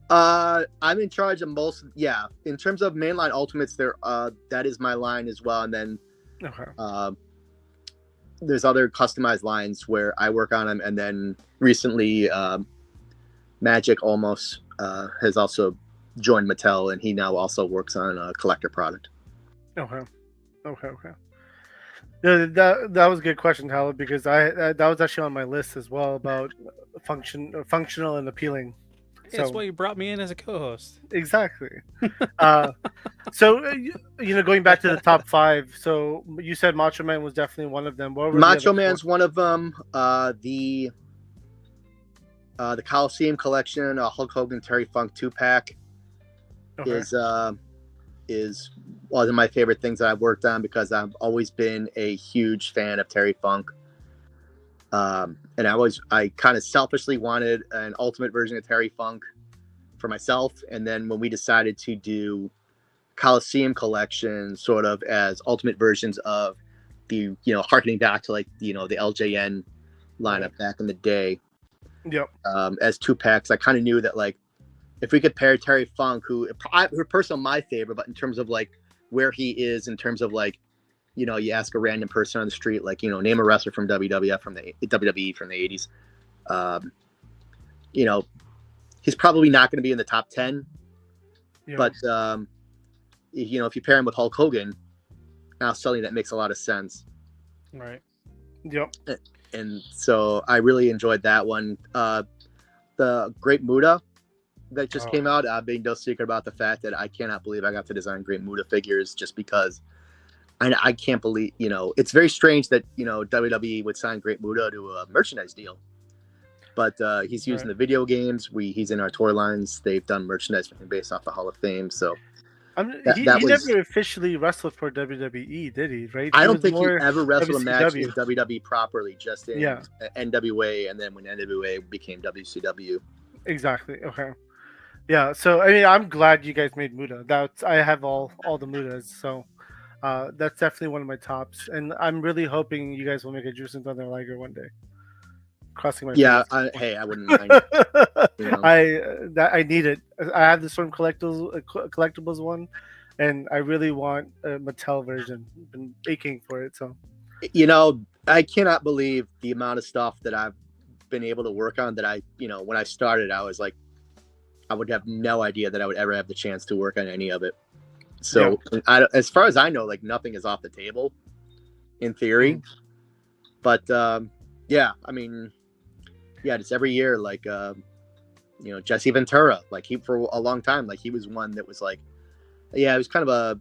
I'm in charge of most. Yeah, in terms of mainline Ultimates, that is my line as well. And then, there's other customized lines where I work on them. And then recently, Magic almost has also joined Mattel, and he now also works on a collector product. Okay. Yeah, that was a good question, Tyler, because that was actually on my list as well, about functional and appealing. Yeah, that's why you brought me in as a co-host. Exactly. So, you know, going back to the top 5, so you said Macho Man was definitely one of them. What were Macho Man's one of them. The Coliseum collection, Hulk Hogan, Terry Funk 2-pack is one of my favorite things that I've worked on, because I've always been a huge fan of Terry Funk. And I kind of selfishly wanted an ultimate version of Terry Funk for myself. And then when we decided to do Coliseum collection sort of as ultimate versions of the, harkening back to like, the LJN lineup back in the day, Yep. as 2-packs, I kind of knew that like, if we could pair Terry Funk, who personally my favorite, but in terms of like where he is in terms of like, you ask a random person on the street, like, name a wrestler from WWF from the WWE from the 80s. He's probably not going to be in the top 10, but if you pair him with Hulk Hogan, now suddenly that makes a lot of sense. Right. Yep. And so I really enjoyed that one. The Great Muta that just came out, I've been no secret about the fact that I cannot believe I got to design Great Muta figures just because I can't believe, it's very strange that, WWE would sign Great Muta to a merchandise deal. But he's used in the video games. He's in our toy lines. They've done merchandise for him based off the Hall of Fame. So he never officially wrestled for WWE, did he? Right? I don't think he ever wrestled a match in WCW. WWE properly, just in NWA, and then when NWA became WCW. Exactly. Okay. Yeah. So I mean, I'm glad you guys made Muta. I have all the Mutas. So that's definitely one of my tops, and I'm really hoping you guys will make a Juice and Thunder Liger one day. Crossing my I wouldn't mind. I need it. I have the Storm collectibles one, and I really want a Mattel version. I've been aching for it. So, I cannot believe the amount of stuff that I've been able to work on. That when I started, I was like, I would have no idea that I would ever have the chance to work on any of it. So, as far as I know, like nothing is off the table, in theory. But I mean. Yeah, just every year, like, Jesse Ventura, like he for a long time, like he was one that was like, it was kind of a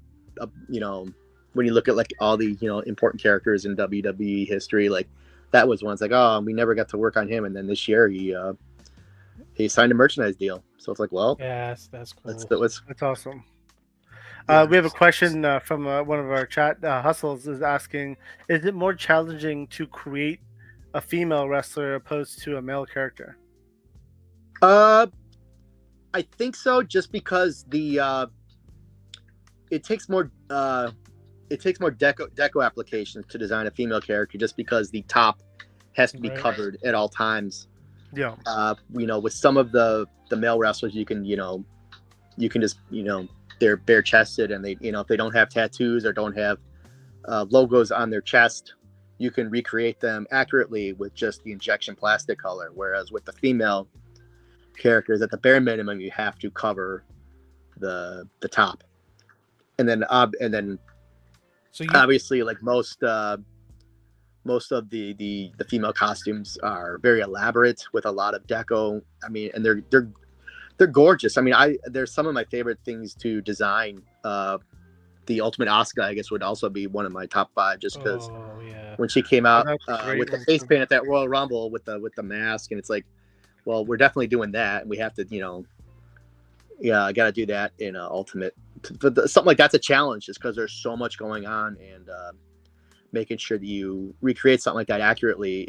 when you look at like all the important characters in WWE history, like that was one. It's like, oh, we never got to work on him, and then this year he signed a merchandise deal. So it's like, well, yes, that's cool. That's awesome. We have a question from one of our chat. Hustles is asking, is it more challenging to create a female wrestler opposed to a male character? I think so, just because it takes more deco applications to design a female character, just because the top has to be covered at all times. Yeah. With some of the male wrestlers, you can just they're bare chested, and they if they don't have tattoos or don't have logos on their chest, you can recreate them accurately with just the injection plastic color. Whereas with the female characters, at the bare minimum, you have to cover the top, and then obviously, like most of the female costumes are very elaborate with a lot of deco. I mean, and they're gorgeous. I mean, there's some of my favorite things to design. The Ultimate Asuka, I guess, would also be one of my top 5, just because when she came out with the face paint at that Royal Rumble with the mask, and it's like, well, we're definitely doing that, and we have to, I got to do that in Ultimate. But something like that's a challenge, just because there's so much going on, and making sure that you recreate something like that accurately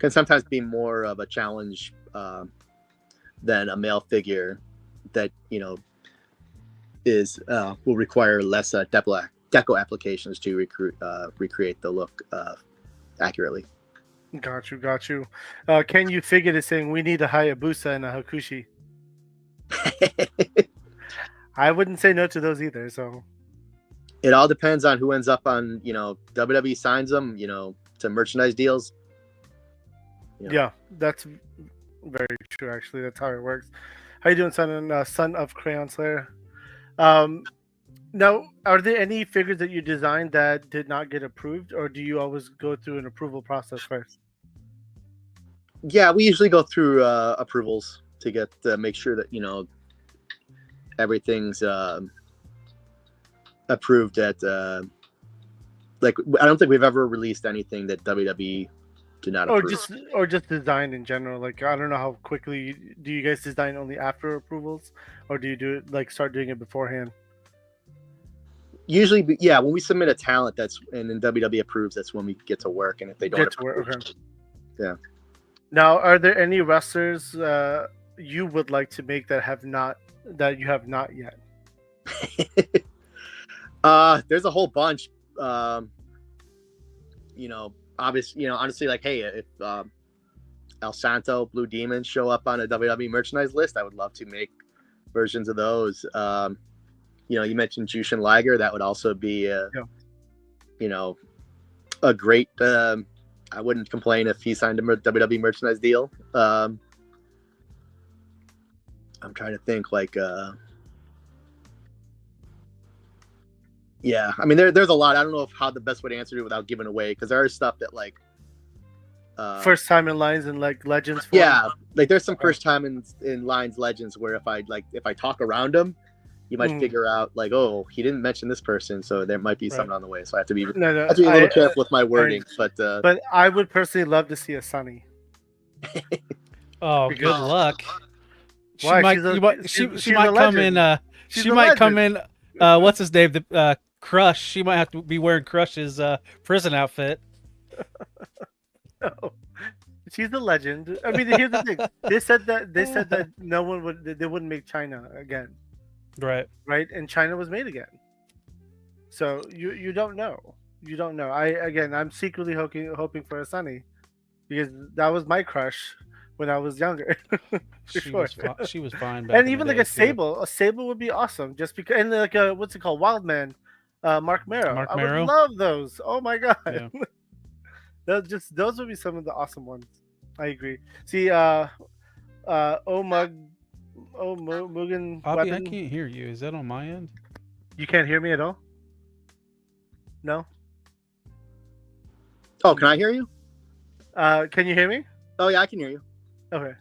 can sometimes be more of a challenge than a male figure that will require less deco applications to recreate the look accurately. Got you. Can you figure this saying we need a Hayabusa and a Hakushi? I wouldn't say no to those either. So it all depends on who ends up on WWE signs them to merchandise deals. Yeah, that's very true. Actually, that's how it works. How you doing, son of Crayon Slayer? Now, are there any figures that you designed that did not get approved, or do you always go through an approval process first? Yeah, we usually go through approvals to get make sure that everything's approved at like I don't think we've ever released anything that WWE did not approve. Or just design in general. Like, I don't know how quickly do you guys design only after approvals, or do you do it like start doing it beforehand? Usually, when we submit a talent and then WWE approves, that's when we get to work. And if they don't approve, Now, are there any wrestlers you would like to make that you have not yet? There's a whole bunch. Obviously, honestly, like, hey, if El Santo, Blue Demon show up on a WWE merchandise list, I would love to make versions of those. You mentioned Jushin Liger. That would also be, a great. I wouldn't complain if he signed a WWE merchandise deal. I'm trying to think, like, yeah. I mean, there's a lot. I don't know how the best way to answer it without giving away, because there is stuff that, like, First time in lines and like legends. Yeah, like there's some first time in lines legends where if I talk around them, you might figure out, like, oh, he didn't mention this person, so there might be something on the way. So I have to be a little careful with my wording. But I would personally love to see a Sunny. Oh, good luck. She Why? might, she might come in. She might come in. What's his name? The Crush. She might have to be wearing Crush's prison outfit. No. She's a legend. I mean, here's the thing. They said that no one would. They wouldn't make China again. Right. And China was made again. So you don't know. You don't know. I'm secretly hoping for a Sunny, because that was my crush when I was younger. She was fine. And even like a Sable would be awesome. Just because, and like what's it called, Wildman, Mark Marrow. I would love those. Oh my god. Yeah. Those would be some of the awesome ones. I agree. See, Mugen. Bobby, I can't hear you. Is that on my end? You can't hear me at all? No. Oh, can I hear you? Can you hear me? Oh yeah, I can hear you. Okay,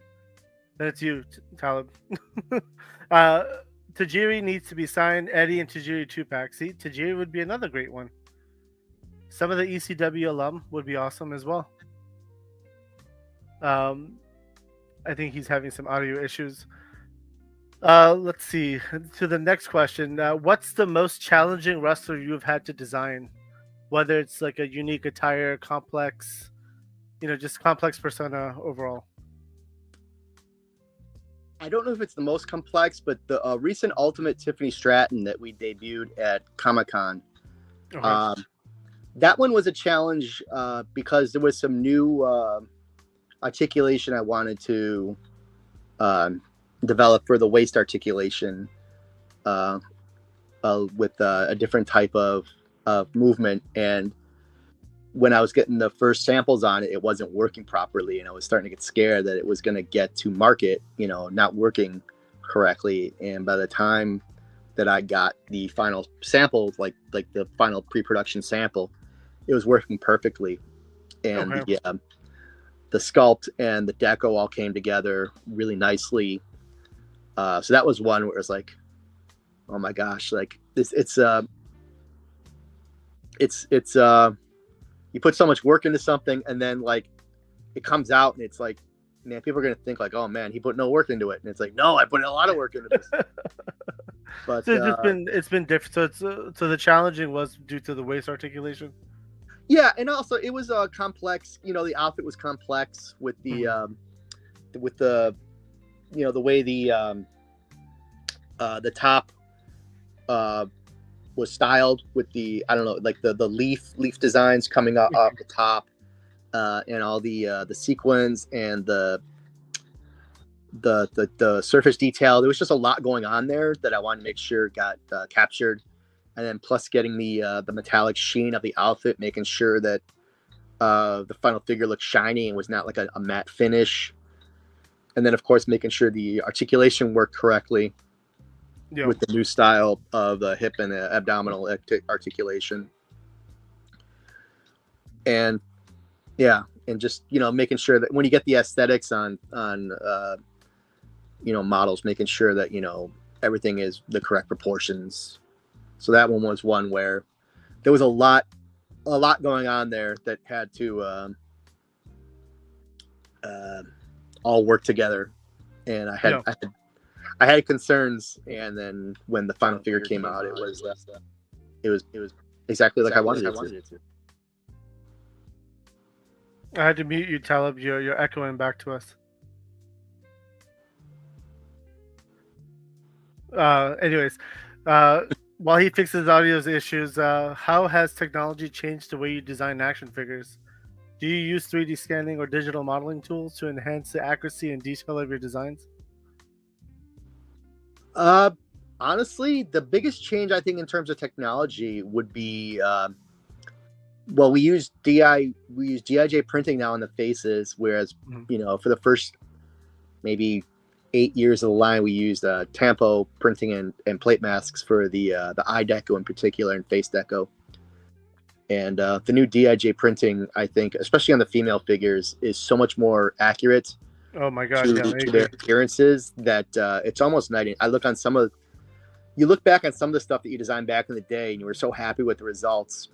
then it's you, Talib. Tajiri needs to be signed. Eddie and Tajiri 2-pack. See, Tajiri would be another great one. Some of the ECW alum would be awesome as well. I think he's having some audio issues. Let's see. To the next question. What's the most challenging wrestler you've had to design? Whether it's like a unique attire, complex, just complex persona overall. I don't know if it's the most complex, but the recent Ultimate Tiffany Stratton that we debuted at Comic-Con. Okay. That one was a challenge because there was some new articulation I wanted to develop for the waist articulation with a different type of movement. And when I was getting the first samples on it, it wasn't working properly. And I was starting to get scared that it was going to get to market, not working correctly. And by the time that I got the final sample, like the final pre-production sample, it was working perfectly, and the sculpt and the deco all came together really nicely. So that was one where it was like, oh my gosh, like this, it's you put so much work into something, and then like it comes out, and it's like, man, people are gonna think like, oh man, he put no work into it, and it's like, no, I put a lot of work into this. But so it's been different. So the challenging was due to the waist articulation. Yeah, and also it was complex. The outfit was complex with the the way the top was styled with the, I don't know, like the leaf designs coming off the top, and all the sequins and the surface detail. There was just a lot going on there that I wanted to make sure got captured. And then plus getting the metallic sheen of the outfit, making sure that the final figure looked shiny and was not like a matte finish. And then, of course, making sure the articulation worked correctly with the new style of the hip and the abdominal articulation. And and just, making sure that when you get the aesthetics on models, making sure that, everything is the correct proportions. So that one was one where there was a lot going on there that had to all work together, and I had concerns. And then when the final figure came out, it was exactly like I wanted it to. I had to mute you, Talib. You're echoing back to us. Anyways, while he fixes audio's issues, how has technology changed the way you design action figures? Do you use 3D scanning or digital modeling tools to enhance the accuracy and detail of your designs? Honestly, the biggest change I think in terms of technology would be well, we use DIJ printing now on the faces, whereas for the first maybe 8 years of the line, we used tampo printing and plate masks for the eye deco in particular and face deco. And the new DIJ printing, I think, especially on the female figures, is so much more accurate Oh my god, to their appearances that it's almost night. I look on you look back on some of the stuff that you designed back in the day, and you were so happy with the results,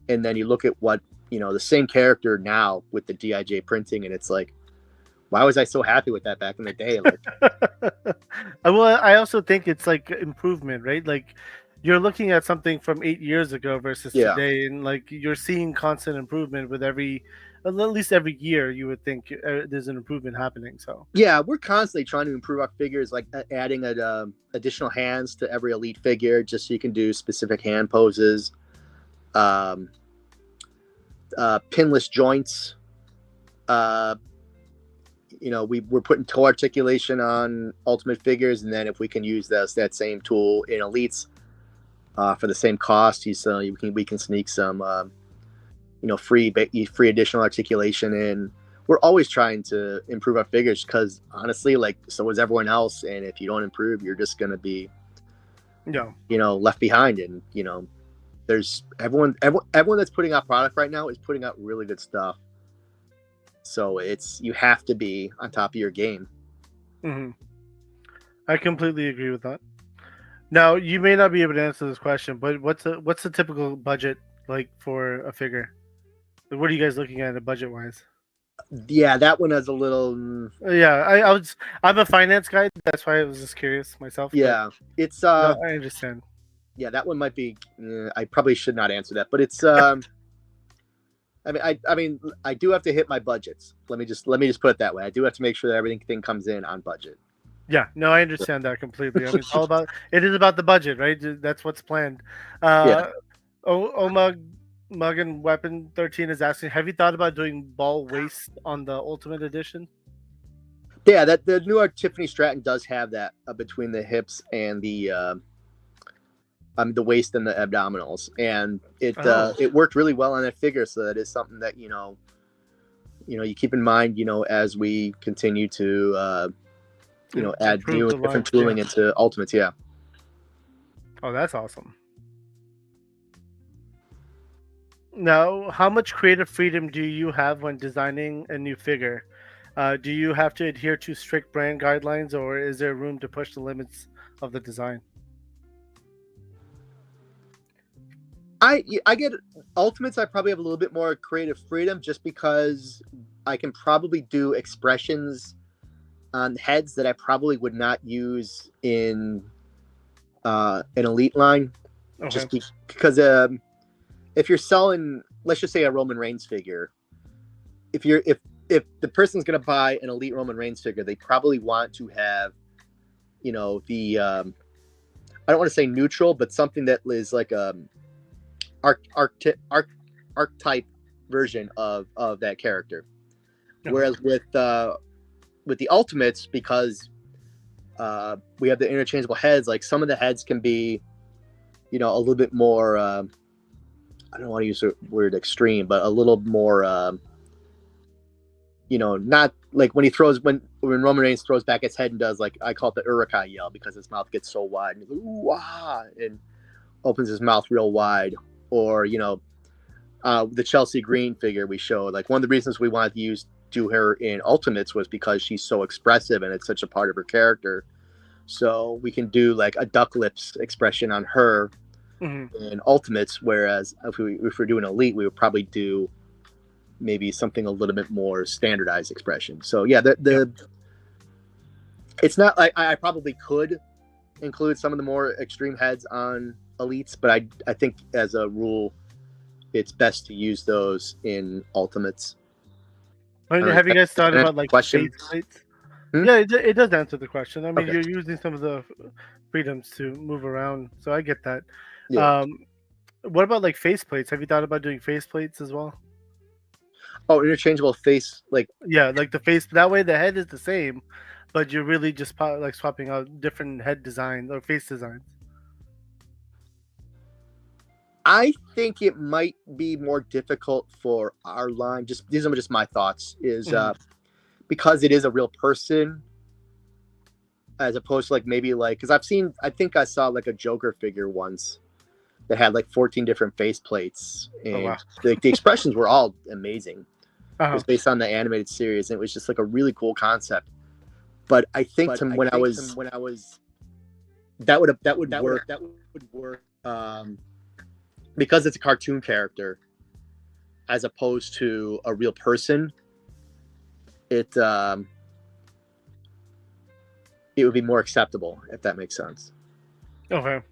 and then you look at what the same character now with the DIJ printing, and it's like, why was I so happy with that back in the day? Like, well, I also think it's like improvement, right? Like you're looking at something from 8 years ago versus today, and like you're seeing constant improvement with at least every year. You would think there's an improvement happening. So yeah, we're constantly trying to improve our figures, like adding additional hands to every elite figure, just so you can do specific hand poses. Pinless joints. We're putting toe articulation on ultimate figures, and then if we can use that same tool in elites for the same cost, we can sneak some free additional articulation in. We're always trying to improve our figures because honestly, like, so is everyone else, and if you don't improve, you're just gonna be left behind. And there's everyone that's putting out product right now is putting out really good stuff. So you have to be on top of your game. Mm-hmm. I completely agree with that. Now, you may not be able to answer this question, but what's the typical budget like for a figure? What are you guys looking at budget wise? Yeah, that one is a little. Yeah, I'm a finance guy. That's why I was just curious myself. Yeah, it's. No, I understand. Yeah, that one might be. I probably should not answer that, but it's. I mean, I do have to hit my budgets. Let me just put it that way. I do have to make sure that everything comes in on budget. Yeah, no, I understand that completely. I mean, it is about the budget, right? That's what's planned. Muggin Weapon 13 is asking, have you thought about doing ball waist on the Ultimate Edition? Yeah, the new Tiffany Stratton does have that between the hips and the waist and the abdominals, and it worked really well on that figure. So that is something that you keep in mind, as we continue to add new and different tooling into Ultimates. Yeah. Oh, that's awesome. Now, how much creative freedom do you have when designing a new figure? Do you have to adhere to strict brand guidelines, or is there room to push the limits of the design? I get Ultimates. I probably have a little bit more creative freedom just because I can probably do expressions on heads that I probably would not use in an elite line. Okay. Just because if you're selling, let's just say, a Roman Reigns figure, if the person's going to buy an elite Roman Reigns figure, they probably want to have, the I don't want to say neutral, but something that is like a archetype version of that character. Okay. Whereas with the Ultimates, because we have the interchangeable heads, like some of the heads can be, a little bit more. I don't want to use the word extreme, but a little more. Not like when Roman Reigns throws back his head and does, like, I call it the Urukai yell, because his mouth gets so wide and he's like, ooh, ah, and opens his mouth real wide. Or the Chelsea Green figure we showed, like, one of the reasons we wanted to do her in Ultimates was because she's so expressive and it's such a part of her character. So we can do like a duck lips expression on her in Ultimates, whereas if we're doing Elite, we would probably do maybe something a little bit more standardized expression. So yeah, it's not like I probably could include some of the more extreme heads on Elites, but I think as a rule, it's best to use those in Ultimates. I mean, All right, have you guys thought answer about the like question? face plates? Hmm? Yeah, it does answer the question. I mean, Okay. you're using some of the freedoms to move around, so I get that. Yeah. What about like face plates? Have you thought about doing face plates as well? Oh, interchangeable face, like Yeah, like the face. That way, the head is the same, but you're really just like swapping out different head designs or face designs. I think it might be more difficult for our line. Just these are just my thoughts. Is because it is a real person, as opposed to like maybe like because I think I saw like a Joker figure once that had like 14 different face plates, Oh and wow. the expressions were all amazing. It Uh-huh. was based on the animated series, and it was just like a really cool concept. But I think when I was that would work. That would work because it's a cartoon character as opposed to a real person. It would be more acceptable if that makes sense. Okay.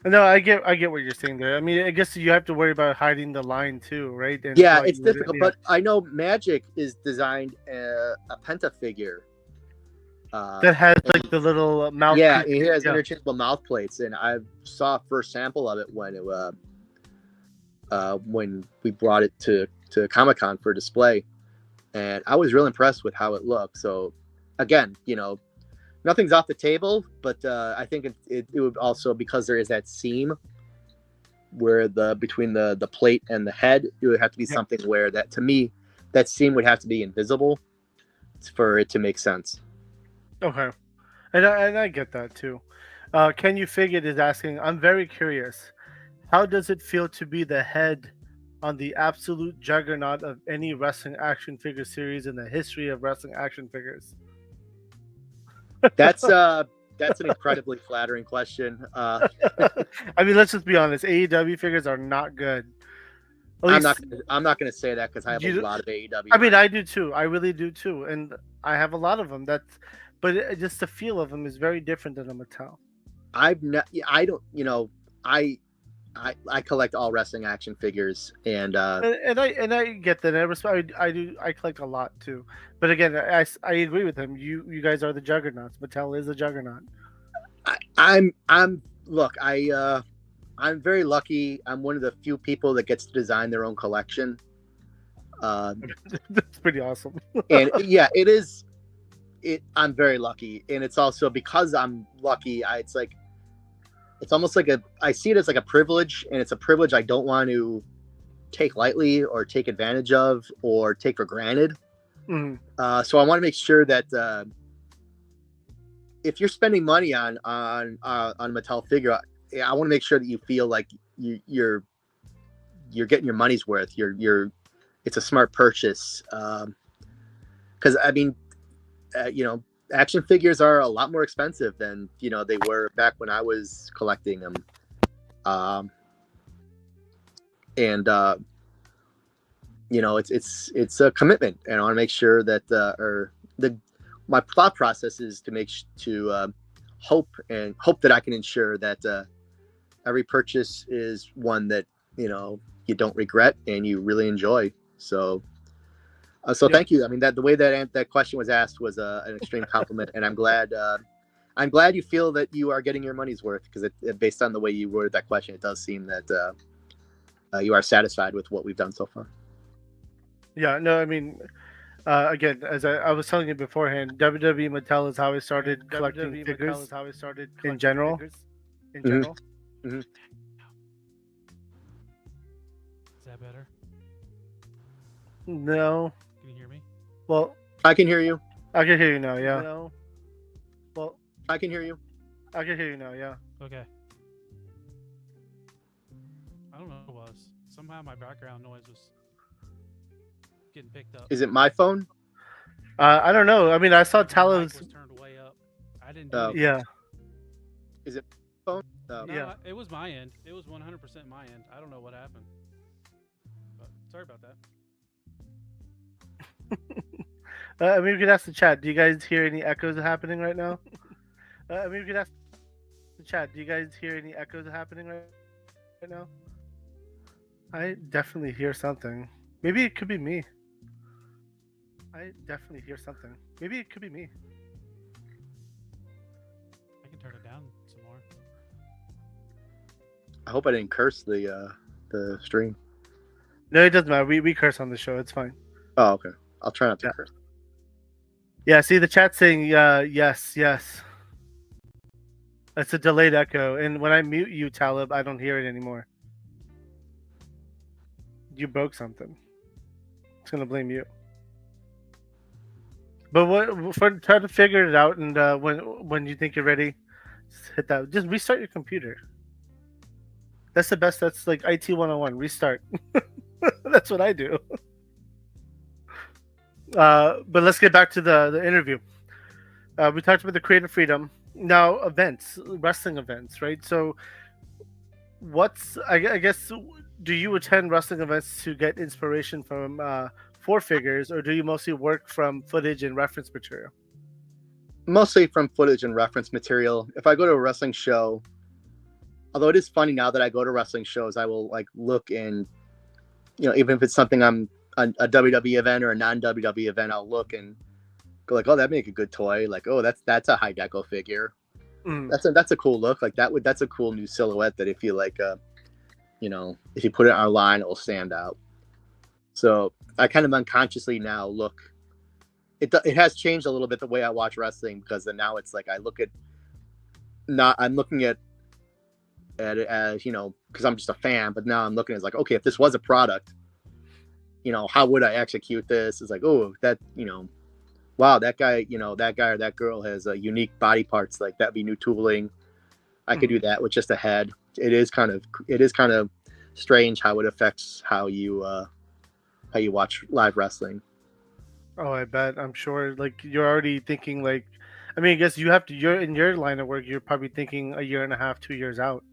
No, I get what you're saying there. I mean, I guess you have to worry about hiding the line too, right? And Yeah, like, it's difficult, yeah. but I know Magic is designed a penta figure. That has like the little mouth. Yeah, creature. it has Yeah. interchangeable mouth plates, and I saw a first sample of it when we brought it to Comic-Con for display, and I was real impressed with how it looked. So, again, nothing's off the table, but I think it would also, because there is that seam where between the plate and the head, it would have to be something where that, to me, that seam would have to be invisible for it to make sense. Okay, and I get that too. Can you figure is asking? I'm very curious. How does it feel to be the head on the absolute juggernaut of any wrestling action figure series in the history of wrestling action figures? That's an incredibly flattering question. I mean, let's just be honest. AEW figures are not good. I'm not going to say that because I have a lot of AEW. I mean, I do too. I really do too, and I have a lot of them. Just the feel of them is very different than a Mattel. I collect all wrestling action figures, and I get that. I collect a lot too. But again, I agree with him. You guys are the juggernauts. Mattel is a juggernaut. I'm very lucky. I'm one of the few people that gets to design their own collection. That's pretty awesome. And yeah, it is. I'm very lucky, and it's also because I'm lucky. It's almost like I see it as like a privilege, and it's a privilege I don't want to take lightly or take advantage of or take for granted. Mm-hmm. So I want to make sure that if you're spending money on a Mattel figure, I want to make sure that you feel like you're getting your money's worth. It's a smart purchase. Because I mean, action figures are a lot more expensive than they were back when I was collecting them. It's a commitment, and I want to make sure that my thought process is to hope that I can ensure that every purchase is one that you don't regret and you really enjoy. So thank you. I mean, the way that question was asked was an extreme compliment, and I'm glad you feel that you are getting your money's worth, because based on the way you worded that question, it does seem that you are satisfied with what we've done so far. Yeah, no, I mean, again, as I was telling you beforehand, WWE Mattel is how I started collecting figures. In general. Mm-hmm. Is that better? No. Can you hear me? Well, I can hear you. I can hear you now. Yeah. No. Well, I can hear you. I can hear you now. Yeah. Okay. I don't know what it was. Somehow my background noise was getting picked up. Is it my phone? I don't know. I mean, I saw My mic Talos. was turned way up. I didn't. Oh. Yeah. Is it phone? No. No, Yeah. it was my end. It was 100% my end. I don't know what happened. But sorry about that. I mean, we could ask the chat. Do you guys hear any echoes happening right now? I mean, we could ask the chat. Do you guys hear any echoes happening right now? I definitely hear something. Maybe it could be me. I definitely hear something. Maybe it could be me. I can turn it down some more. I hope I didn't curse the stream. No, it doesn't matter. We curse on the show. It's fine. Oh, okay. I'll try not to Yeah. curse. Yeah, see the chat saying yes, yes. That's a delayed echo, and when I mute you, Talib, I don't hear it anymore. You broke something. It's gonna blame you. But try to figure it out, and when you think you're ready, just hit that. Just restart your computer. That's the best. That's like IT 101. Restart. That's what I do. But let's get back to the interview. We talked about the creative freedom. Now, events, wrestling events, right? So, I guess, do you attend wrestling events to get inspiration from four figures, or do you mostly work from footage and reference material? Mostly from footage and reference material. If I go to a wrestling show, although it is funny now that I go to wrestling shows, I will like look and, even if it's something I'm a WWE event or a non-WWE event, I'll look and go like, oh, that'd make a good toy. Like, oh, that's a high deco figure. That's a cool look. Like that's a cool new silhouette that if you like, if you put it online, it will stand out. So I kind of unconsciously now look. It has changed a little bit the way I watch wrestling, because then now it's like I'm looking at it as, because I'm just a fan, but now I'm looking at it like, okay, if this was a product, how would I execute this? It's like, oh, that, wow, that guy or that girl has unique body parts. Like that'd be new tooling. I could do that with just a head. It is kind of strange how it affects how you watch live wrestling. Oh, I bet. I'm sure. Like you're already thinking. Like, I mean, I guess you're in your line of work. You're probably thinking a year and a half, 2 years out.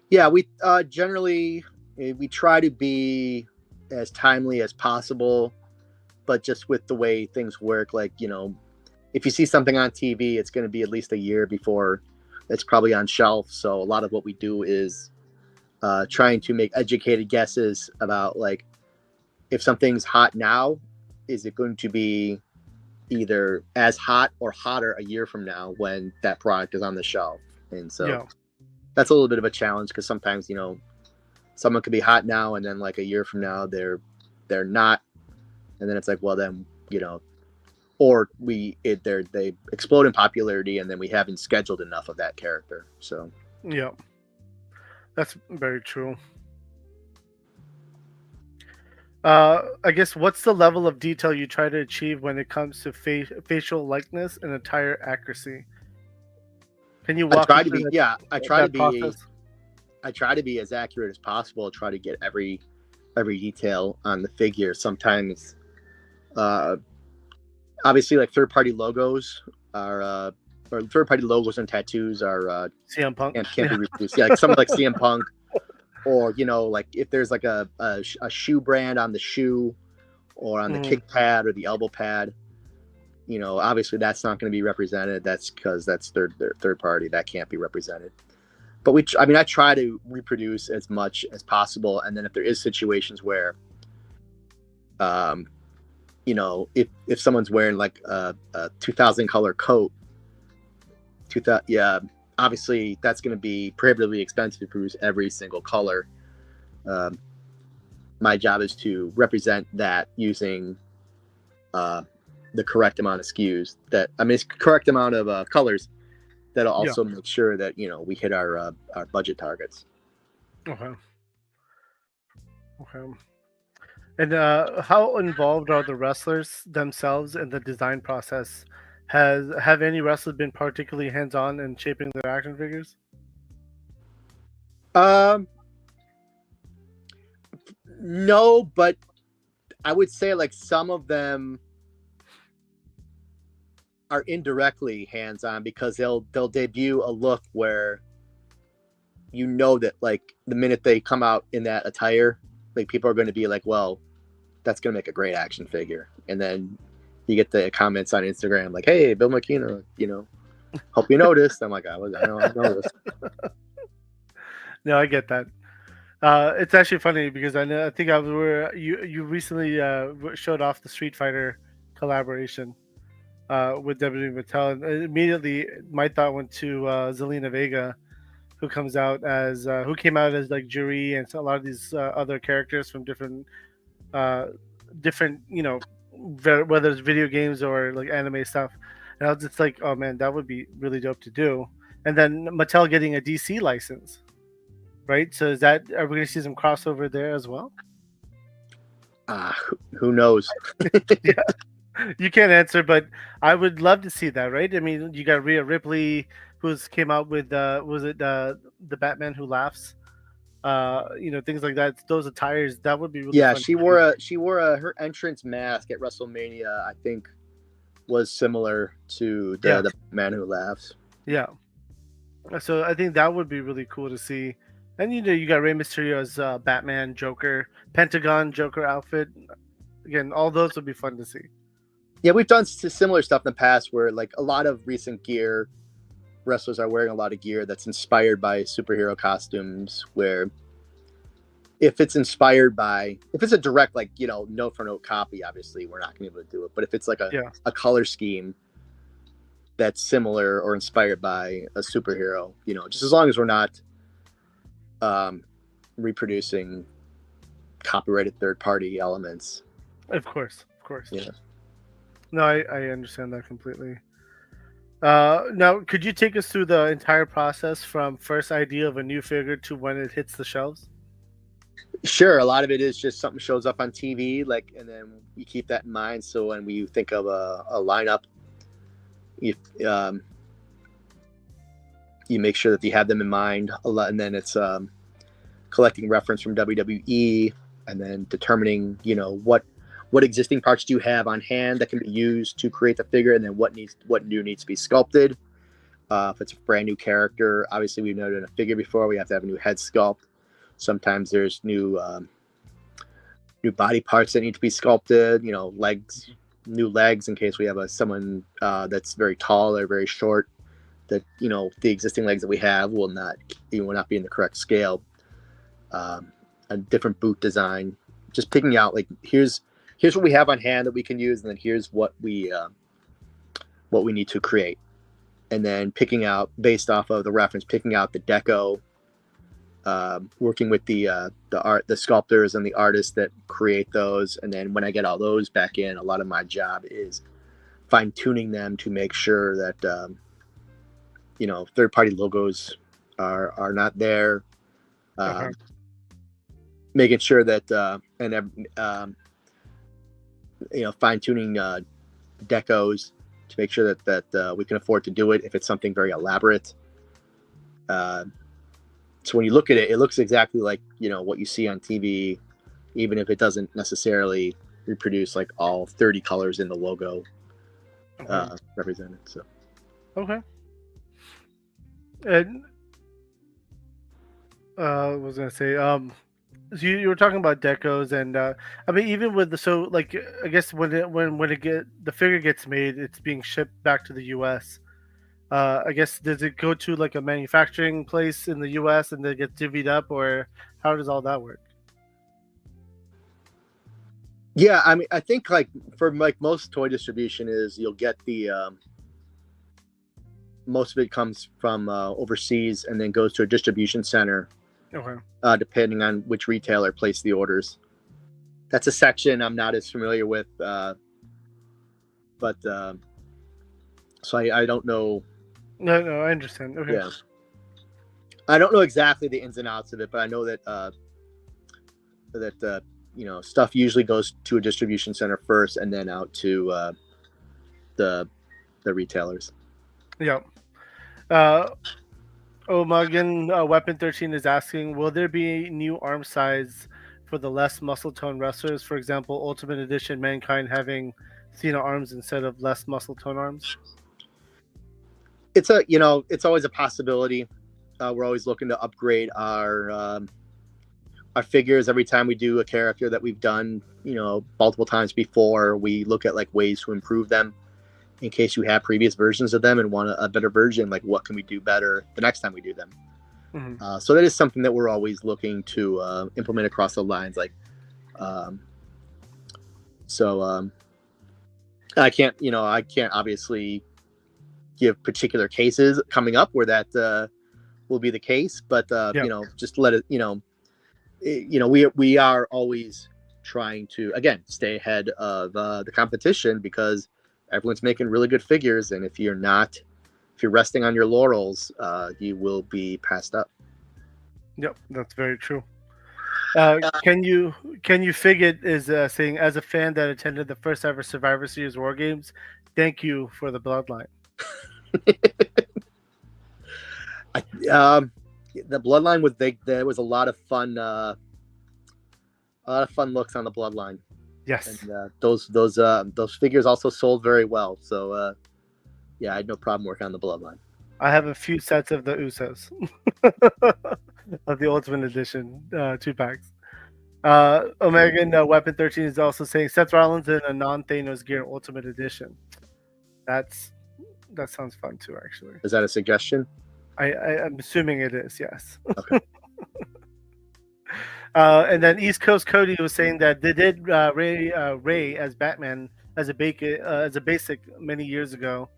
Yeah, we generally we try to be as timely as possible, but just with the way things work, like, if you see something on TV, it's going to be at least a year before it's probably on shelf. So a lot of what we do is trying to make educated guesses about, like, if something's hot now, is it going to be either as hot or hotter a year from now when that product is on the shelf? And so that's a little bit of a challenge, because sometimes, someone could be hot now and then like a year from now they're not, and then it's like, well then, or they explode in popularity and then we haven't scheduled enough of that character. So yeah, that's very true. I guess, what's the level of detail you try to achieve when it comes to facial likeness and attire accuracy? Can you walk I me through I try to be as accurate as possible. Try to get every detail on the figure. Sometimes, obviously, like third-party logos or third-party logos and tattoos are CM Punk can't be reproduced. Yeah, like something like CM Punk, or like if there's like a shoe brand on the shoe or on the kick pad or the elbow pad, obviously that's not going to be represented. That's because that's third party. That can't be represented. But I try to reproduce as much as possible. And then if there is situations where, if someone's wearing like a 2000 color coat, obviously that's going to be prohibitively expensive to produce every single color. My job is to represent that using the correct amount of SKUs. It's correct amount of colors. That'll also make sure that we hit our budget targets. Okay. And how involved are the wrestlers themselves in the design process? Have any wrestlers been particularly hands-on in shaping their action figures? No, but I would say like some of them are indirectly hands-on, because they'll debut a look where that like the minute they come out in that attire, like people are going to be like, well, that's going to make a great action figure. And then you get the comments on Instagram like, hey, Bill Miekina, hope you noticed. I'm like, I don't notice. No, I get that. It's actually funny because I think I was where you recently showed off the Street Fighter collaboration with WWE Mattel, and immediately my thought went to Zelina Vega, who who came out as like Juri and a lot of these other characters from uh, different whether it's video games or like anime stuff. And I was just like, oh man, that would be really dope to do. And then Mattel getting a DC license, right? So are we going to see some crossover there as well? Who knows? You can't answer, but I would love to see that, right? I mean, you got Rhea Ripley, who's came out with was it the Batman Who Laughs? Things like that. Those attires that would be really Yeah, fun she wore her entrance mask at WrestleMania. I think was similar to the Man Who Laughs. Yeah. So I think that would be really cool to see. And you got Rey Mysterio's Batman, Joker, Pentagon, Joker outfit. Again, all those would be fun to see. Yeah, we've done similar stuff in the past where like a lot of recent gear, wrestlers are wearing a lot of gear that's inspired by superhero costumes, where if it's a direct, like, note for note copy, obviously we're not going to be able to do it. But if it's like a color scheme that's similar or inspired by a superhero, just as long as we're not reproducing copyrighted third party elements. Of course. Yeah. No, I understand that completely. Now, could you take us through the entire process from first idea of a new figure to when it hits the shelves? Sure. A lot of it is just something shows up on TV, and then you keep that in mind. So when we think of a lineup, you make sure that you have them in mind a lot, and then it's collecting reference from WWE, and then determining, what existing parts do you have on hand that can be used to create the figure, and then what new needs to be sculpted. If it's a brand new character, obviously we've noted in a figure before, we have to have a new head sculpt. Sometimes there's new body parts that need to be sculpted, new legs in case we have someone that's very tall or very short, that, the existing legs that we have will not be in the correct scale. A different boot design, just picking out, like, here's what we have on hand that we can use, and then here's what we need to create. And then picking out, based off of the reference, picking out the deco, working with the sculptors and the artists that create those. And then when I get all those back in, a lot of my job is fine tuning them to make sure that third party logos are not there. Making sure that fine tuning decos to make sure that we can afford to do it if it's something very elaborate. So when you look at it, it looks exactly like, what you see on TV, even if it doesn't necessarily reproduce like all 30 colors in the logo represented. So. Okay. And I was gonna say, so you were talking about decos, and I mean, even with I guess when the figure gets made, it's being shipped back to the U.S. I guess, does it go to like a manufacturing place in the U.S. and then get divvied up, or how does all that work? Yeah, I mean, I think like for like most toy distribution is you'll get the most of it comes from overseas and then goes to a distribution center. Okay. Depending on which retailer placed the orders. That's a section I'm not as familiar with, but so I don't know. No, I understand. Okay. Yeah. I don't know exactly the ins and outs of it, but I know that stuff usually goes to a distribution center first and then out to the retailers. Yeah. Muggin Weapon 13 is asking, will there be new arm size for the less muscle tone wrestlers? For example, Ultimate Edition Mankind having Cena arms instead of less muscle tone arms? It's always a possibility. We're always looking to upgrade our figures every time we do a character that we've done, multiple times before. We look at like ways to improve them in case you have previous versions of them and want a better version. Like, what can we do better the next time we do them? So that is something that we're always looking to implement across the lines. Like, I can't obviously give particular cases coming up where that will be the case, but just let it, we are always trying to, again, stay ahead of the competition, because everyone's making really good figures, and if you're resting on your laurels, you will be passed up. Yep, that's very true. Can you Figure is saying, as a fan that attended the first ever Survivor Series War Games, thank you for the bloodline. The bloodline was there was a lot of fun looks on the bloodline. Yes, and those figures also sold very well. So I had no problem working on the bloodline. I have a few sets of the Usos of the Ultimate Edition 2-packs. Omega Weapon 13 is also saying Seth Rollins in a non-Thanos gear Ultimate Edition. That sounds fun too, actually. Is that a suggestion? I'm assuming it is, yes. Okay. And then East Coast Cody was saying that they did Ray as Batman as a basic many years ago.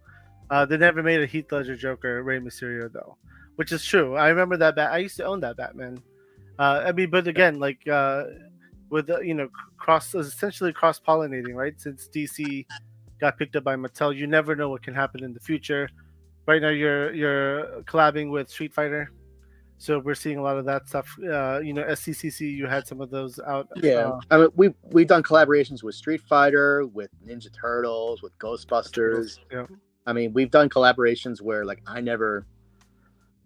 They never made a Heath Ledger Joker Ray Mysterio though, which is true. I remember that I used to own that Batman. But again, like with essentially cross pollinating, right? Since DC got picked up by Mattel, you never know what can happen in the future. Right now, you're collabing with Street Fighter, so we're seeing a lot of that stuff. SCCC, you had some of those out. Yeah, we've done collaborations with Street Fighter, with Ninja Turtles, with Ghostbusters. Yeah. I mean, we've done collaborations where, like, I never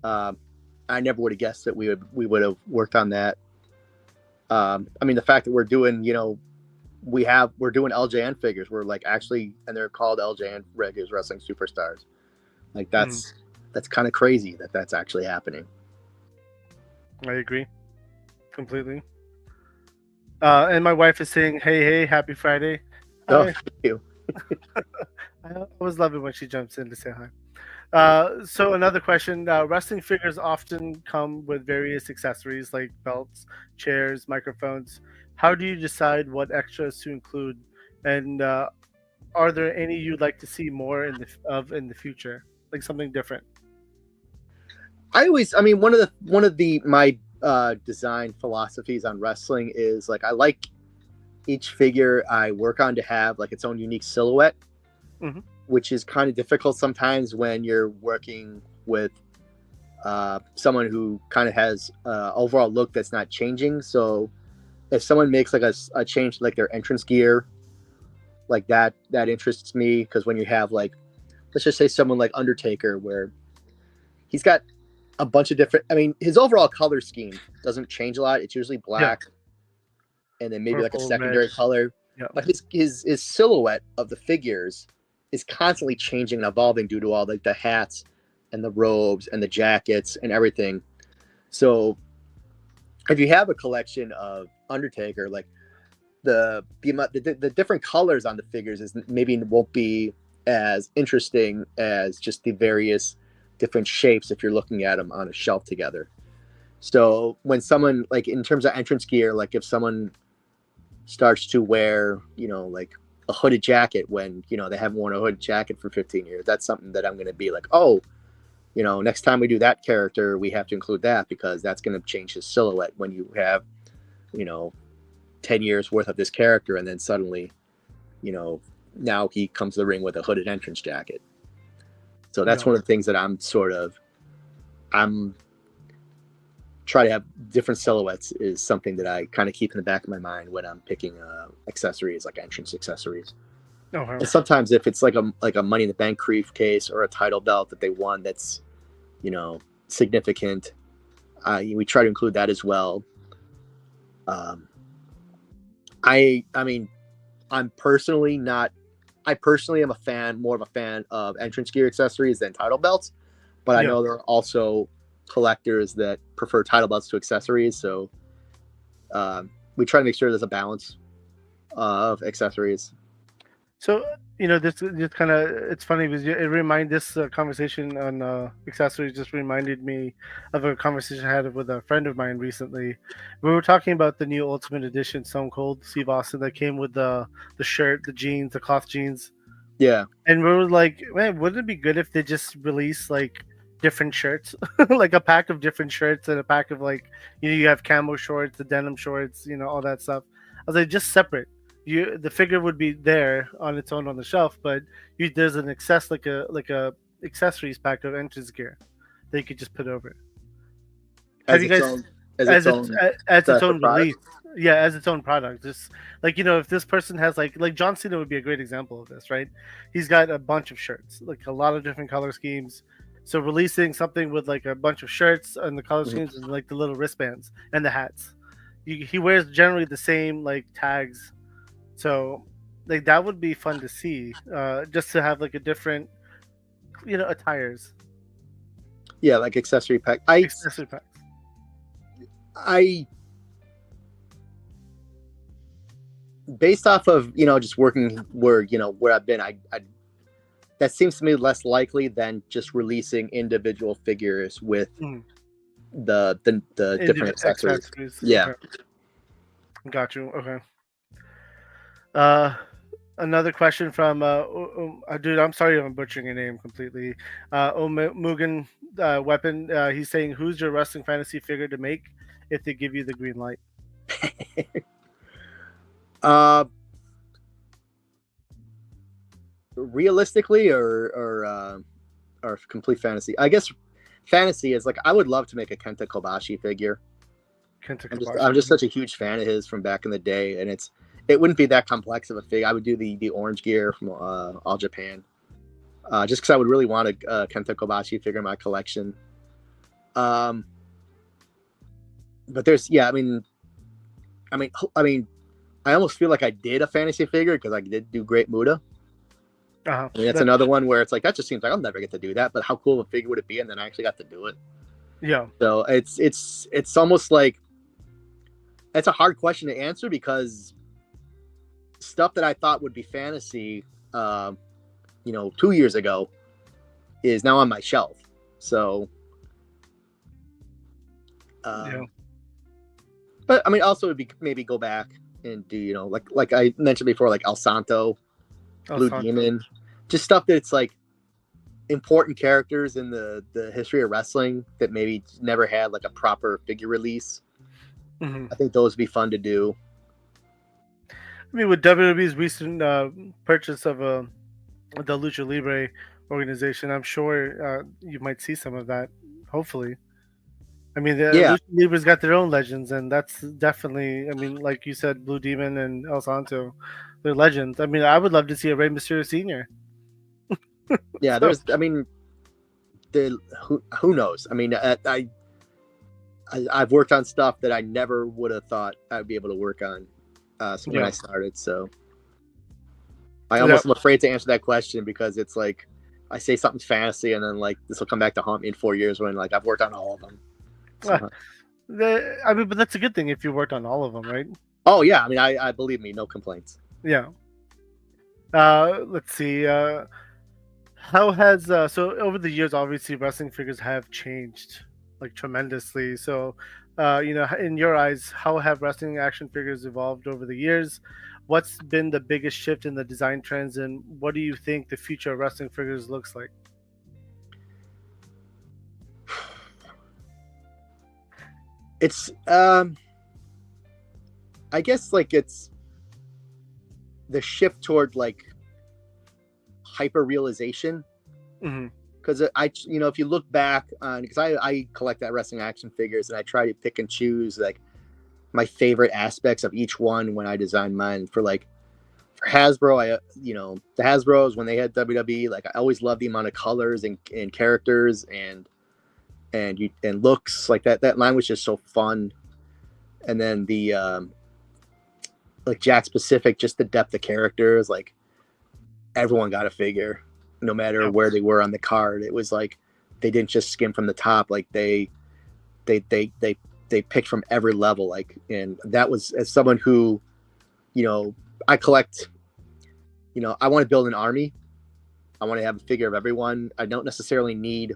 would have guessed that we would have worked on that. I mean, the fact that we're doing, we're doing LJN figures. We're like actually, and they're called LJN Regulars Wrestling Superstars. Like that's kind of crazy that that's actually happening. I agree completely. And my wife is saying, "Hey, happy Friday." Oh, thank you. I always love it when she jumps in to say hi. So another question: wrestling figures often come with various accessories like belts, chairs, microphones. How do you decide what extras to include? And are there any you'd like to see more in the future, like something different? One of my design philosophies on wrestling is, like, I like each figure I work on to have like its own unique silhouette. Mm-hmm. Which is kind of difficult sometimes when you're working with someone who kind of has overall look that's not changing. So if someone makes like a change, like their entrance gear, like that interests me, because when you have, like, let's just say someone like Undertaker, where he's got a bunch of different, his overall color scheme doesn't change a lot. It's usually black and then maybe purple, like a secondary red color. Yeah. But his silhouette of the figures is constantly changing and evolving due to all like the hats and the robes and the jackets and everything. So if you have a collection of Undertaker, like the different colors on the figures is maybe won't be as interesting as just the various different shapes if you're looking at them on a shelf together. So when someone, like, in terms of entrance gear, like if someone starts to wear, like a hooded jacket when, they haven't worn a hooded jacket for 15 years, that's something that I'm going to be like, oh, next time we do that character, we have to include that, because that's going to change his silhouette when you have, 10 years worth of this character. And then suddenly, now he comes to the ring with a hooded entrance jacket. So that's one of the things that I'm try to have different silhouettes is something that I kind of keep in the back of my mind when I'm picking accessories, like entrance accessories. Oh, wow. And sometimes if it's like a Money in the Bank briefcase or a title belt that they won that's, significant, we try to include that as well. I personally am more of a fan of entrance gear accessories than title belts, but I know there are also collectors that prefer title belts to accessories. So we try to make sure there's a balance of accessories. So this just kind of it's funny because this conversation on accessories just reminded me of a conversation I had with a friend of mine recently. We were talking about the new Ultimate Edition Stone Cold Steve Austin that came with the shirt, the jeans, the cloth jeans, Yeah. and we were like, man, wouldn't it be good if they just release like different shirts, like a pack of different shirts and a pack of like you have camo shorts, the denim shorts, all that stuff. I was like, just separate. The figure would be there on its own on the shelf, but there's an like a accessories pack of entrance gear that you could just put over it. Have As you its guys own, as its own, as its own product. release? Yeah, as its own product. Just like if this person has like John Cena would be a great example of this, right? He's got a bunch of shirts, like a lot of different color schemes. So releasing something with like a bunch of shirts and the color Mhm. schemes and like the little wristbands and the hats. He wears generally the same like tags. So like that would be fun to see. Just to have like a different attires, Yeah, like accessory pack. accessory packs. I based off of just working where I've been, I that seems to me less likely than just releasing individual figures with Mm. the different accessories. Yeah. Okay. Got you. Okay. Uh, Another question from dude. I'm sorry, I'm butchering your name completely. Mugen Weapon. He's saying, "Who's your wrestling fantasy figure to make if they give you the green light?" Uh, Realistically, or complete fantasy. I guess fantasy is like I would love to make a Kenta Kobashi figure. Kenta I'm Kobashi. just such a huge fan of his from back in the day, and it wouldn't be that complex of a figure. I would do the orange gear from All Japan, just because I would really want a Kenta Kobashi figure in my collection. But there's I almost feel like I did a fantasy figure because I did do Great Muda. Uh-huh. I mean, that's another one where it's like that just seems like I'll never get to do that, but how cool of a figure would it be? And then I actually got to do it. Yeah. So it's almost like it's a hard question to answer because stuff that I thought would be fantasy, 2 years ago, is now on my shelf. So, Yeah. but I mean, also it'd be maybe go back and do like I mentioned before, like El Santo, Blue Demon, just stuff that's like important characters in the history of wrestling that maybe never had like a proper figure release. Mhm. I think those would be fun to do. I mean, with WWE's recent purchase of the Lucha Libre organization, I'm sure you might see some of that. Hopefully, I mean, the Lucha Libre's got their own legends, and that's definitely. I mean, like you said, Blue Demon and El Santo, they're legends. I mean, I would love to see a Rey Mysterio Senior. Yeah, So- who knows? I mean, I've worked on stuff that I never would have thought I'd be able to work on when I started. So I almost am afraid to answer that question because it's like I say something's fantasy and then like this will come back to haunt me in 4 years when like I've worked on all of them. So, I mean, but that's a good thing if you worked on all of them, right? oh yeah, I mean, I believe me, no complaints. Yeah. Let's see. How has so over the years, obviously, wrestling figures have changed like tremendously. So, in your eyes, how have wrestling action figures evolved over the years? What's been the biggest shift in the design trends, and what do you think the future of wrestling figures looks like? It's I guess like it's the shift toward like hyper realization, because if you look back on, because I collect that wrestling action figures and I try to pick and choose like my favorite aspects of each one when I design mine. For Hasbro, the Hasbros when they had WWE, like I always loved the amount of colors and characters and looks like that line was just so fun. And then the like Jack's Pacific, just the depth of characters, like everyone got a figure no matter where they were on the card. It was like they didn't just skim from the top, like they picked from every level. Like, and that was, as someone who I collect I want to build an army. I want to have a figure of everyone. I don't necessarily need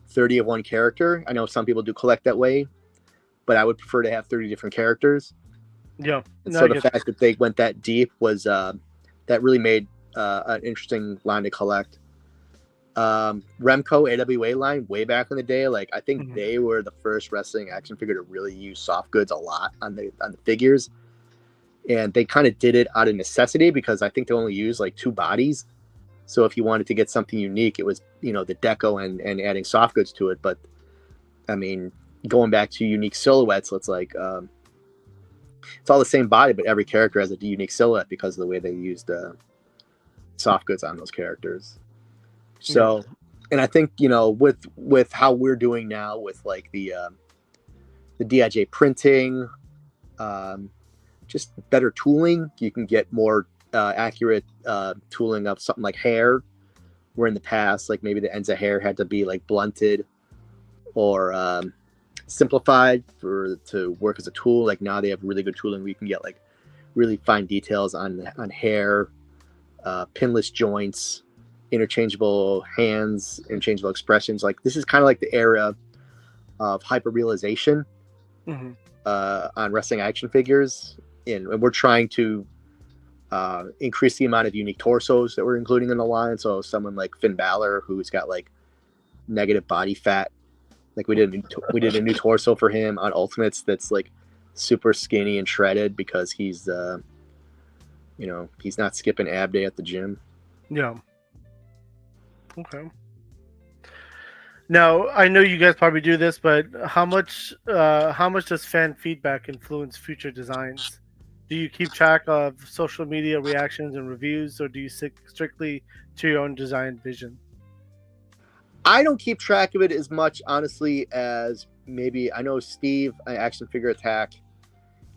30 of one character. I know some people do collect that way, but I would prefer to have 30 different characters. Yeah. And No, so I the get fact that they went that deep was that really made an interesting line to collect. Remco AWA line way back in the day, like I think Mhm. they were the first wrestling action figure to really use soft goods a lot on the figures, and they kind of did it out of necessity because I think they only used like 2 bodies. So if you wanted to get something unique, it was the deco and adding soft goods to it. But I mean, going back to unique silhouettes, it's like it's all the same body, but every character has a unique silhouette because of the way they used soft goods on those characters. So, and I think with how we're doing now with like the DIJ printing, just better tooling, you can get more accurate tooling of something like hair. Where in the past, like maybe the ends of hair had to be like blunted or simplified to work as a tool. Like now they have really good tooling where you can get like really fine details on hair, pinless joints, interchangeable hands, interchangeable expressions. Like this is kind of like the era of hyper-realization Mhm. on wrestling action figures. And we're trying to increase the amount of unique torsos that we're including in the line. So someone like Finn Balor, who's got like negative body fat, like we did a new torso for him on Ultimates that's like super skinny and shredded because he's he's not skipping ab day at the gym. Yeah. Okay. Now I know you guys probably do this, but how much does fan feedback influence future designs? Do you keep track of social media reactions and reviews, or do you stick strictly to your own design vision? I don't keep track of it as much, honestly, as maybe I know Steve, Action Figure Attack.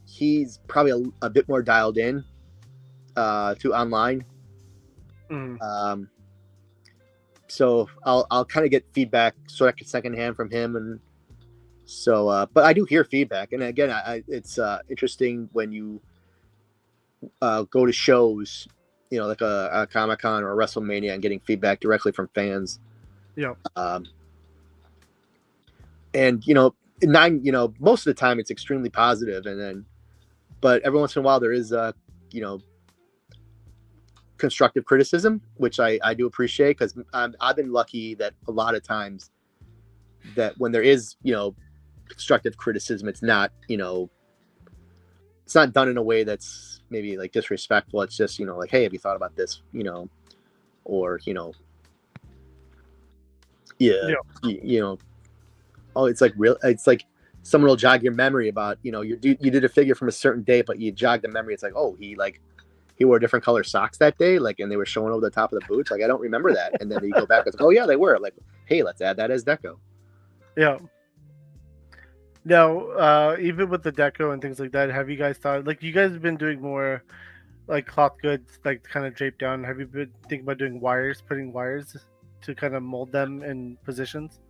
He's probably a bit more dialed in to online. Mm. So I'll kind of get feedback secondhand from him, and so but I do hear feedback, and again, it's interesting when you go to shows, like a Comic-Con or a WrestleMania, and getting feedback directly from fans. Yeah. And most of the time it's extremely positive, and then but every once in a while there is constructive criticism, which I do appreciate, because I've been lucky that a lot of times that when there is constructive criticism, it's not it's not done in a way that's maybe like disrespectful. It's just like, hey, have you thought about this, or oh, it's like real. It's like someone will jog your memory about you did a figure from a certain date, but you jog the memory. It's like, oh, he wore different color socks that day, like, and they were showing over the top of the boots. Like, I don't remember that. And then you go back, it's like, oh yeah, they were. Like, hey, let's add that as deco. Yeah. Now, even with the deco and things like that, have you guys thought, like, you guys have been doing more like cloth goods, like kind of draped down? Have you been thinking about doing putting wires to kind of mold them in positions?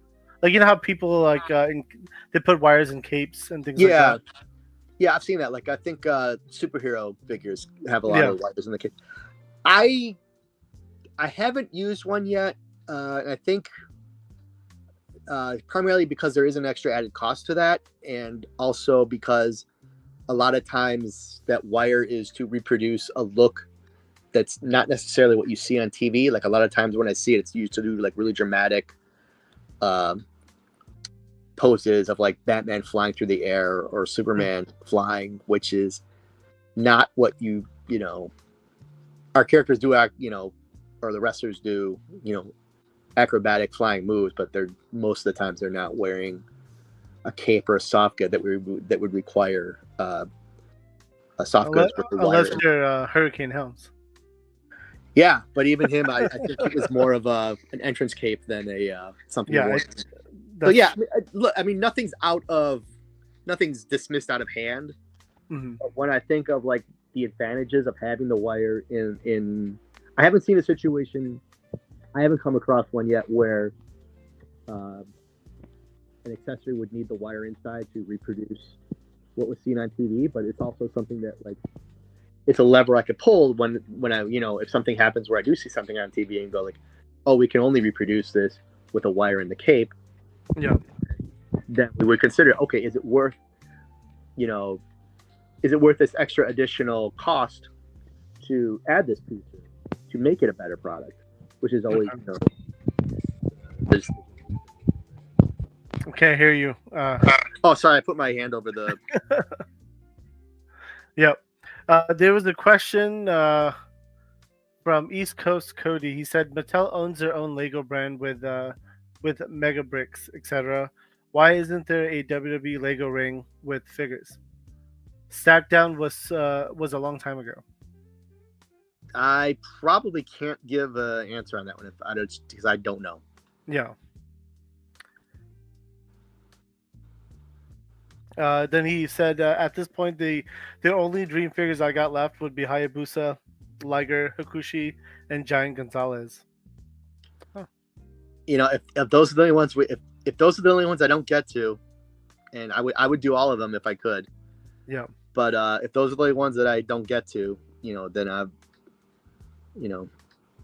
Like, how people like they put wires in capes and things like that. Yeah, I've seen that. Like, I think superhero figures have a lot Yeah. of wires in the kit. I haven't used one yet. I think primarily because there is an extra added cost to that, and also because a lot of times that wire is to reproduce a look that's not necessarily what you see on TV. Like, a lot of times when I see it, it's used to do like really dramatic poses of like Batman flying through the air or Superman flying, which is not what our characters do act, or the wrestlers do, acrobatic flying moves, but they're most of the times they're not wearing a cape or a soft good that would require a soft goods with the wire. Unless you're Hurricane Helms. Yeah, but even him, I think it was more of an entrance cape than a something. Yeah. So yeah, look, I mean, nothing's dismissed out of hand. Mhm. But when I think of like the advantages of having the wire in I haven't seen a situation, I haven't come across one yet where an accessory would need the wire inside to reproduce what was seen on TV. But it's also something that, like, it's a lever I could pull when I, if something happens where I do see something on TV and go like, oh, we can only reproduce this with a wire in the cape. Yeah. Then we would consider, okay, is it worth this extra additional cost to add this feature to make it a better product, which is always, Can't hear you. Oh, sorry, I put my hand over the. Yep. There was a question from East Coast Cody. He said Mattel owns their own Lego brand with Mega Bricks, etc. Why isn't there a WWE Lego ring with figures? Stack Down was a long time ago. I probably can't give an answer on that one because I don't know. Yeah. Then he said, at this point, the only dream figures I got left would be Hayabusa, Liger, Hakushi, and Giant Gonzalez. Huh. If those are the only ones if those are the only ones I don't get to, and I would do all of them if I could. Yeah. But if those are the only ones that I don't get to, then I've,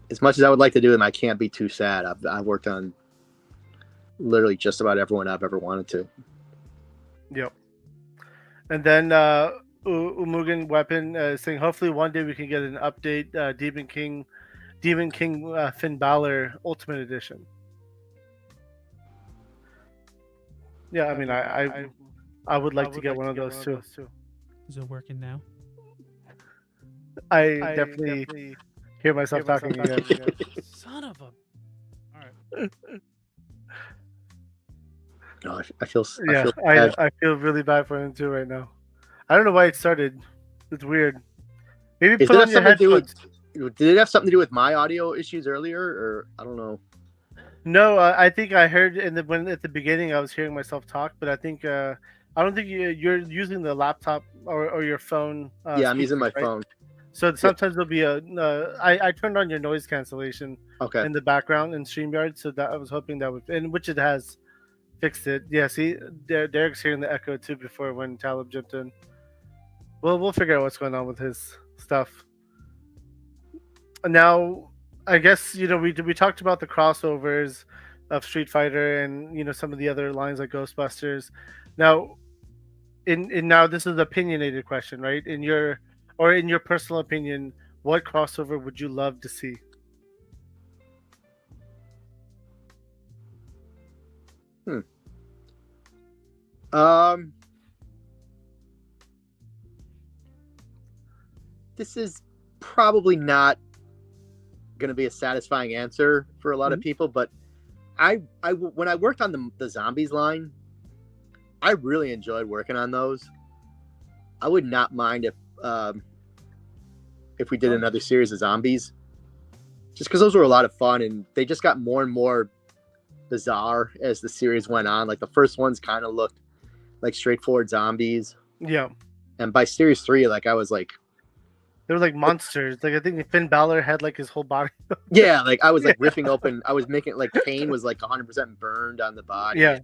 as much as I would like to do them, I can't be too sad. I've worked on literally just about everyone I've ever wanted to. Yep. And then Umugan Weapon saying, hopefully one day we can get an update. Demon King Finn Balor Ultimate Edition. Yeah, I mean, I would like to get one of those too. Is it working now? I definitely hear myself talking again. Son of a. All right. No, I feel really bad for him too right now. I don't know why it started. It's weird. Maybe put on your headphones. Did it have something to do with my audio issues earlier, or I don't know? No, I think I heard when at the beginning I was hearing myself talk, but I think I don't think you're using the laptop or your phone. Yeah, I'm using my phone. So sometimes there'll be I turned on your noise cancellation in the background in StreamYard, so that I was hoping that would, and which it has fixed it. Yeah, see, Derek's hearing the echo too before when Talib jumped in. Well, we'll figure out what's going on with his stuff. Now, I guess we talked about the crossovers of Street Fighter and some of the other lines like Ghostbusters. Now, now this is an opinionated question, right? In your personal opinion, what crossover would you love to see? This is probably not going to be a satisfying answer for a lot of people, but I when I worked on the zombies line, I really enjoyed working on those. I would not mind if we did another series of zombies, just because those were a lot of fun, and they just got more and more bizarre as the series went on. Like the first ones kind of looked like straightforward zombies. Yeah. And by series 3, like I was like, they were like monsters. Like I think Finn Balor had like his whole body. Yeah, like I was like ripping open. I was making like Kane was like 100% burned on the body. Yeah.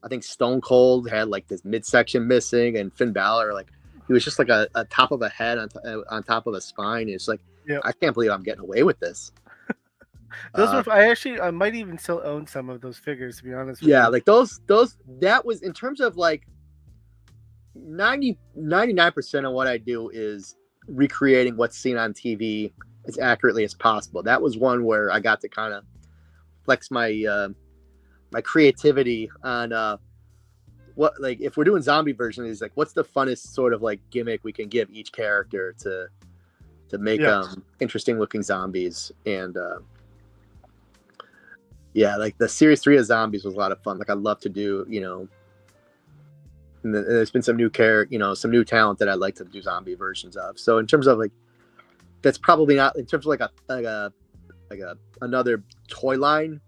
I think Stone Cold had like this midsection missing, and Finn Balor like he was just like a top of a head on top of a spine. It's like, I can't believe I'm getting away with this. Those were I might even still own some of those figures, to be honest with you. Yeah, like those that was in terms of like 99% of what I do is recreating what's seen on TV as accurately as possible. That was one where I got to kind of flex my my creativity on what, like, if we're doing zombie versions, like what's the funnest sort of like gimmick we can give each character to make interesting looking zombies. And like the series 3 of zombies was a lot of fun. Like I love to do, and there's been some new some new talent that I'd like to do zombie versions of. So in terms of like, that's probably not in terms of like a another toy line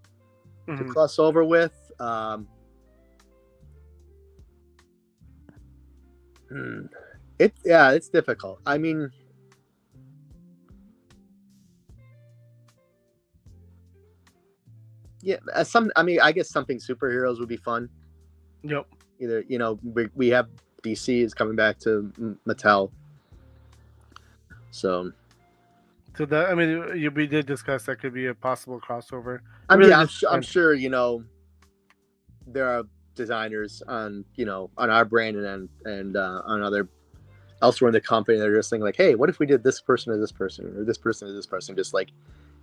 to cross over with. It's difficult. I mean, I guess something superheroes would be fun. Yep. Either we have DC is coming back to Mattel. So So that, I mean, we did discuss that could be a possible crossover. It I'm really yeah, just I'm depends. sure there are designers on on our brand and on other elsewhere in the company that are just thinking like, hey, what if we did this person or this person or this person or this person, just like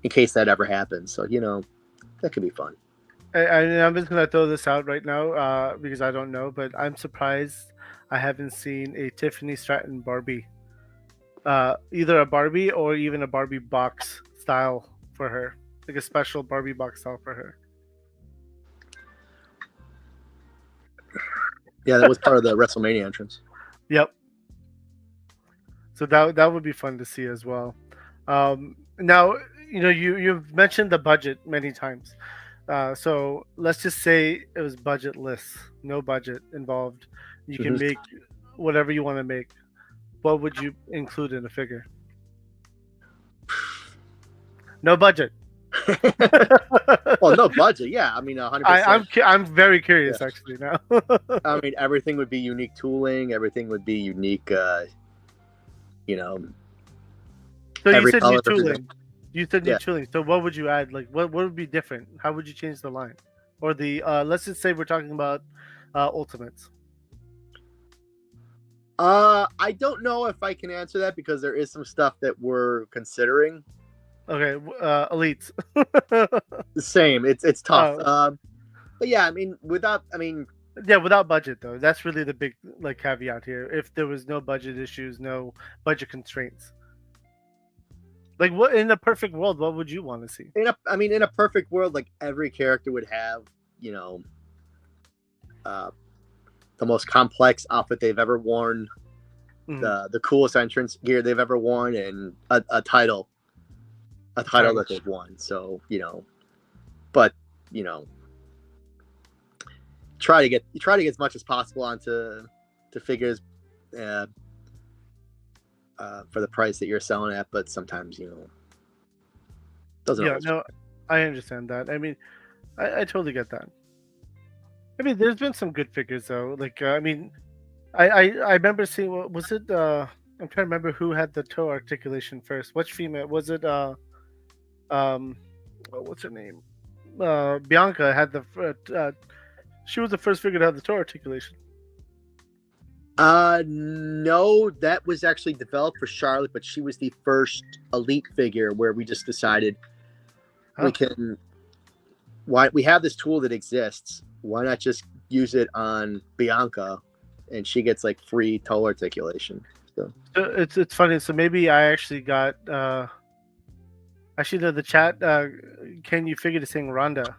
in case that ever happens. So that could be fun. I'm just gonna throw this out right now because I don't know, but I'm surprised I haven't seen a Tiffany Stratton Barbie, either a Barbie or even a Barbie box style for her, like a special Barbie box style for her. Yeah, that was part of the WrestleMania entrance. Yep. So that would be fun to see as well. Now you've mentioned the budget many times. So let's just say it was budgetless, no budget involved. You can Mhm. make whatever you want to make. What would you include in a figure? No budget. Well, no budget. Yeah, I mean 100%. I'm very curious Yeah. actually now. I mean everything would be unique tooling. Everything would be unique. So you Every said new color, everything. tooling. You said new Yeah. tooling. So what would you add? Like what would be different? How would you change the line? Or the let's just say we're talking about ultimates. I don't know if I can answer that because there is some stuff that we're considering. Okay, elites. The same. It's tough. Oh. But yeah, I mean, Yeah, without budget though. That's really the big like caveat here. If there was no budget issues, no budget constraints. Like what in a perfect world, what would you want to see? in a perfect world, like every character would have, the most complex outfit they've ever worn, Mhm. the coolest entrance gear they've ever worn, and a title that they've won. So but try to get as much as possible onto figures for the price that you're selling at, but sometimes doesn't Yeah, always. no, I understand that. I mean, I totally get that. I mean, there's been some good figures though. Like, I mean, I remember seeing what was it? I'm trying to remember who had the toe articulation first. Which female was it? What's her name? Bianca had she was the first figure to have the toe articulation. No, that was actually developed for Charlotte, but she was the first elite figure where we just decided we can. Why we have this tool that exists? Why not just use it on Bianca, and she gets like free toe articulation? So It's funny. So maybe I actually got actually the chat. Can you figure to saying Rhonda?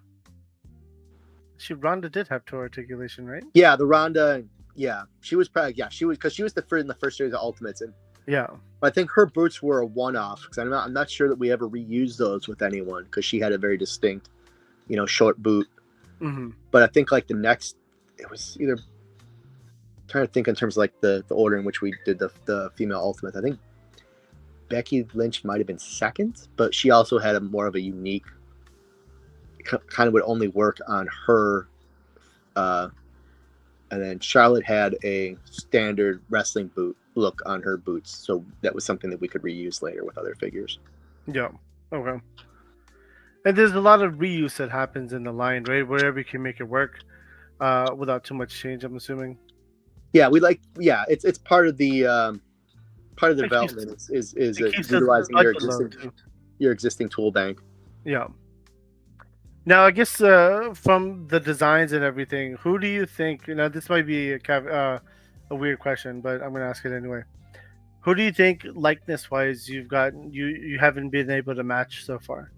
Rhonda did have toe articulation, right? yeah, the Ronda. Yeah, she was probably she was because she was in the first series of Ultimates, and Yeah. I think her boots were a one-off because I'm not sure that we ever reused those with anyone because she had a very distinct, short boot. Mm-hmm. But I think like the next, it was either trying to think in terms of like the order in which we did the female Ultimates. I think Becky Lynch might have been second, but she also had more of a unique kind of would only work on her. And then Charlotte had a standard wrestling boot look on her boots. So that was something that we could reuse later with other figures. Yeah. Okay. And there's a lot of reuse that happens in the line, right? Wherever you can make it work without too much change, I'm assuming. Yeah, it's part of the development is keeps utilizing the your existing tool bank. Yeah. Now, I guess from the designs and everything, who do you think? This might be a weird question, but I'm going to ask it anyway. Who do you think, likeness-wise, you haven't been able to match so far?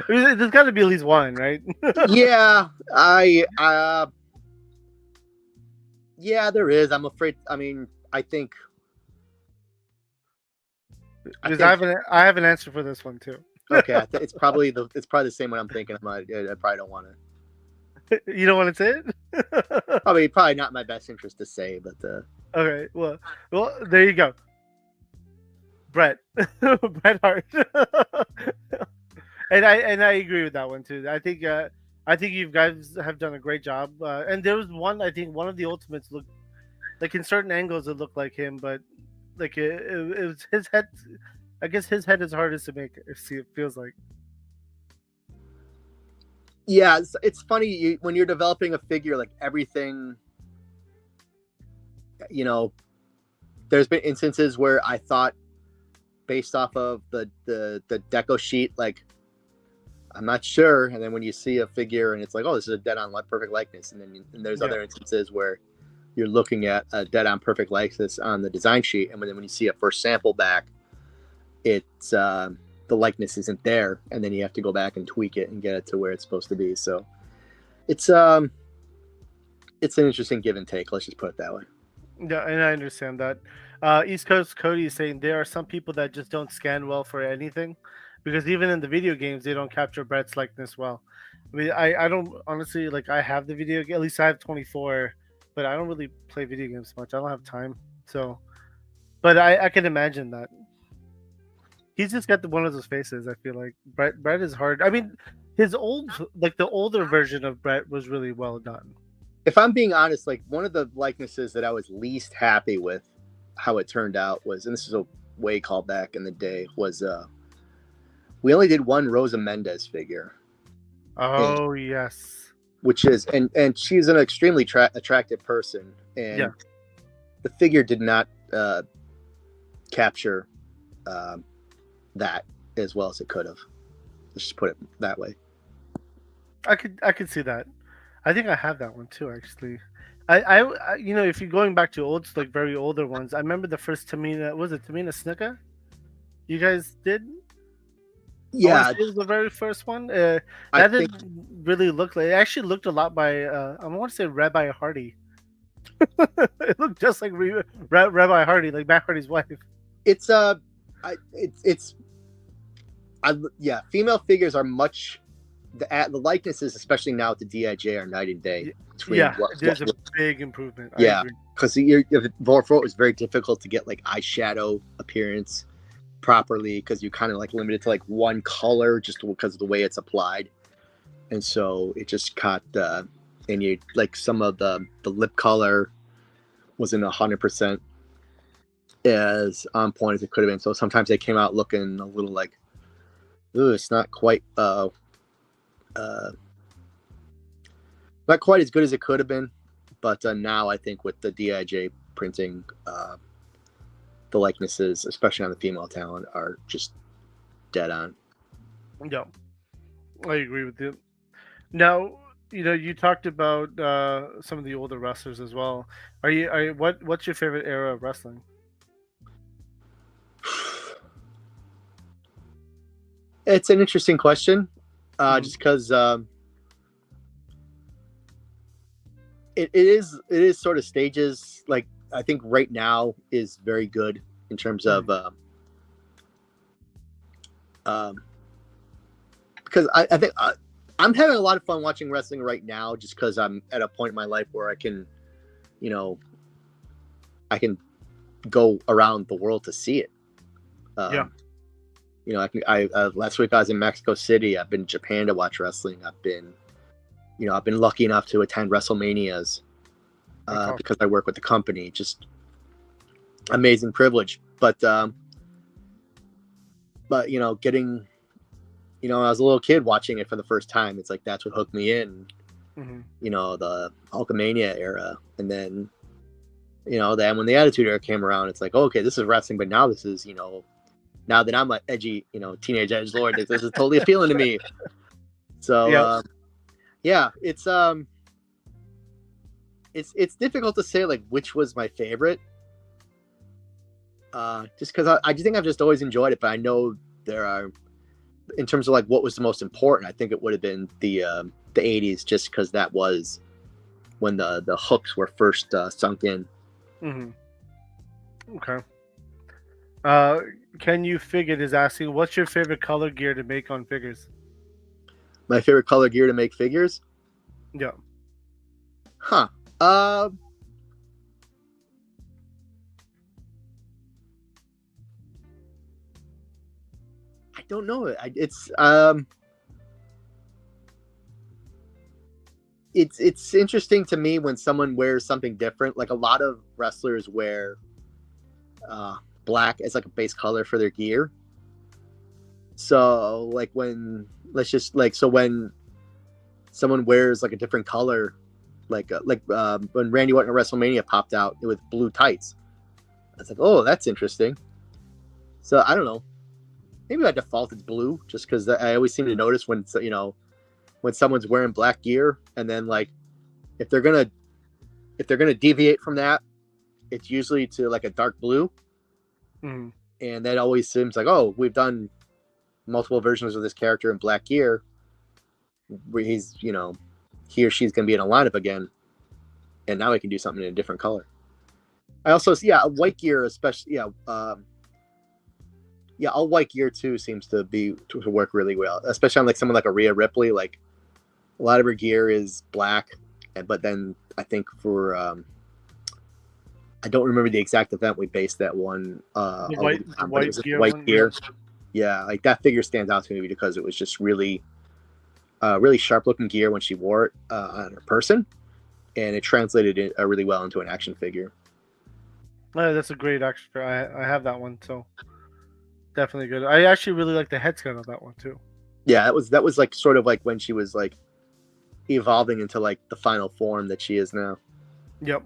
There's got to be at least one, right? Yeah, yeah, there is. I'm afraid. I mean, I think. Because I have an answer for this one too. Okay, it's probably the same one I'm thinking. I probably don't want to. You don't want to say it? Probably not in my best interest to say, but. Okay, well, there you go. Bret Hart, and I agree with that one too. I think you guys have done a great job. And there was one. I think one of the Ultimates looked like in certain angles it looked like him, but like it was his head. I guess his head is hardest to make. It feels like. Yeah, it's funny when you're developing a figure, like everything. You know, there's been instances where I thought, based off of the deco sheet, like I'm not sure, and then when you see a figure and it's like, oh, this is a dead on perfect likeness, and there's other instances where you're looking at a dead on perfect likeness on the design sheet, and when you see a first sample back, it's the likeness isn't there, and then you have to go back and tweak it and get it to where it's supposed to be. So it's an interesting give and take. Let's just put it that way. Yeah, and I understand that. East Coast Cody is saying there are some people that just don't scan well for anything, because even in the video games they don't capture Brett's likeness well. I mean, I don't honestly like. I have the video. At least I have 24, but I don't really play video games much. I don't have time. So, but I can imagine that. He's just got one of those faces. I feel like Brett is hard. I mean, his the older version of Brett was really well done. If I'm being honest, like one of the likenesses that I was least happy with how it turned out was, and this is a way called back in the day, was we only did one Rosa Mendez figure. Oh, yes. Which is, and she's an extremely attractive person, and the figure did not capture that as well as it could have. Let's just put it that way. I could see that. I think I have that one too, actually. I you know, if you're going back to old, like very older ones, I remember the first Tamina. Was it Tamina Snuka? You guys did? Yeah, it was the very first one. That didn't really look like. It actually looked a lot by. I want to say Rabbi Hardy. It looked just like Rabbi Hardy, like Matt Hardy's wife. It's female figures are much. The likenesses, especially now with the DIJ, are night and day. There's a big improvement. Yeah, because for it was very difficult to get like eyeshadow appearance properly, because you kind of like limited to like one color just because of the way it's applied, and so it just caught and you like some of the lip color wasn't 100% as on point as it could have been. So sometimes they came out looking a little like, ooh, it's not quite not quite as good as it could have been. But now I think with the DIJ printing, the likenesses, especially on the female talent, are just dead on. Yeah, I agree with you. Now, you know, you talked about some of the older wrestlers as well. What's your favorite era of wrestling? It's an interesting question, just because it is sort of stages. Like I think right now is very good in terms of because I think I'm having a lot of fun watching wrestling right now, just because I'm at a point in my life where I can go around the world to see it. You know, I last week I was in Mexico City. I've been in Japan to watch wrestling. I've been lucky enough to attend WrestleManias because I work with the company. Just amazing privilege. But you know, getting, you know, I was a little kid watching it for the first time. It's like that's what hooked me in. Mm-hmm. You know, the Hulkamania era, and then, you know, then when the Attitude Era came around, it's like, oh, okay, this is wrestling, but now this is, you know, now that I'm an edgy, you know, teenage edgelord, this is totally appealing to me. So, yeah, it's difficult to say like which was my favorite, just because I just think I've just always enjoyed it. But I know there are, in terms of like what was the most important, I think it would have been the 80s, just because that was when the hooks were first sunk in. Mm-hmm. Okay. Can you figure is asking, what's your favorite color gear to make on figures? My favorite color gear to make figures? Yeah. Huh. I don't know. It's interesting to me when someone wears something different. Like a lot of wrestlers wear black as like a base color for their gear. So like when someone wears like a different color, when Randy Orton at WrestleMania popped out with blue tights, I was like, oh, that's interesting. So I don't know. Maybe by default it's blue, just because I always seem to notice when someone's wearing black gear, and then like if they're gonna deviate from that, it's usually to like a dark blue, and that always seems like, oh, we've done multiple versions of this character in black gear, where he's he or she's gonna be in a lineup again, and now we can do something in a different color. I also white gear, especially all white gear too seems to work really well, especially on like someone like a Rhea Ripley. Like a lot of her gear is black, but then I think for I don't remember the exact event we based that one white gear. Yeah, like that figure stands out to me because it was just really sharp looking gear when she wore it on her person, and it translated it really well into an action figure. Oh, that's a great extra. I have that one, so definitely good. I actually really like the head scan on that one too. Yeah, that was like sort of like when she was like evolving into like the final form that she is now. Yep.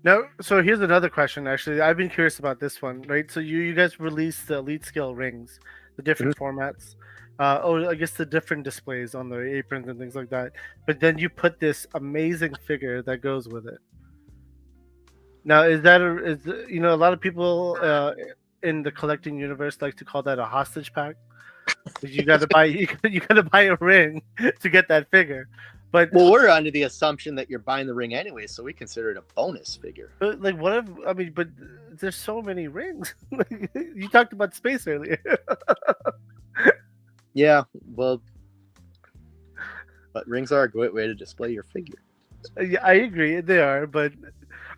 Now, so here's another question. Actually, I've been curious about this one, right? So you guys released the elite scale rings, the different formats. I guess the different displays on the aprons and things like that. But then you put this amazing figure that goes with it. Now, is a lot of people in the collecting universe like to call that a hostage pack? You got to buy a ring to get that figure. But we're under the assumption that you're buying the ring anyway, so we consider it a bonus figure. But like, but there's so many rings. You talked about space earlier. Yeah, well, but rings are a great way to display your figure. Yeah, I agree, they are. But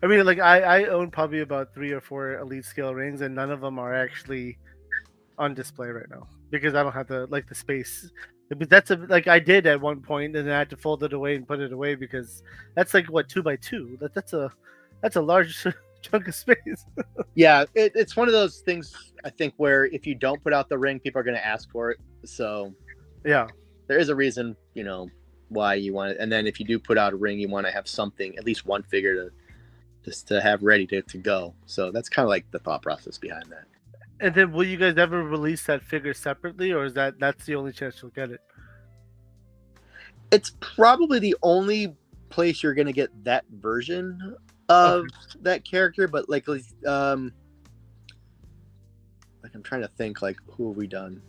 I mean, like, I own probably about 3 or 4 elite scale rings, and none of them are actually on display right now because I don't have the space. But that's I did at one point, and then I had to fold it away and put it away because that's like what 2x2. That's a large chunk of space. Yeah, it's one of those things I think where if you don't put out the ring, people are going to ask for it. So yeah, there is a reason, why you want it. And then if you do put out a ring, you want to have something, at least one figure to have ready to go. So that's kind of like the thought process behind that. And then will you guys ever release that figure separately, or is that's the only chance you'll get it? It's probably the only place you're going to get that version of that character, but I'm trying to think, who have we done?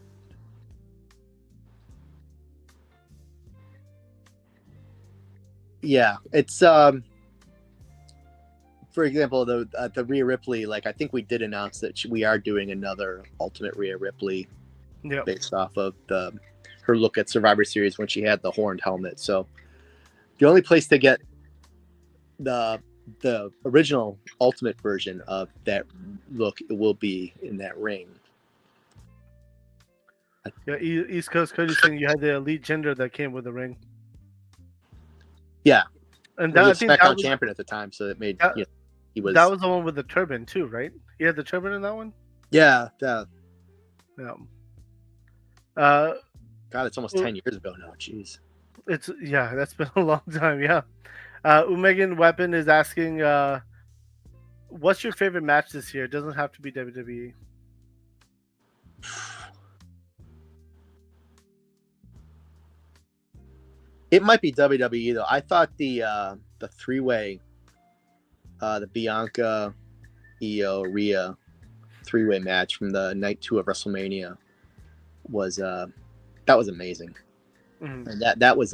Yeah, it's for example, the Rhea Ripley, I think we did announce that we are doing another Ultimate Rhea Ripley, based off of her look at Survivor Series when she had the horned helmet. So the only place to get the original Ultimate version of that look will be in that ring. Yeah, East Coast Cody saying you had the elite gender that came with the ring. Yeah, and that, I think that was champion at the time, so it made he was. That was the one with the turban too, right? He had the turban in that one. Yeah. Yeah. God, it's almost 10 years ago now. Jeez. That's been a long time. Yeah. Umegan Weapon is asking, what's your favorite match this year? It doesn't have to be WWE. It might be WWE though. I thought the 3-way, the Bianca, Io, Rhea 3-way match from the night 2 of WrestleMania was amazing. Mm-hmm. And that was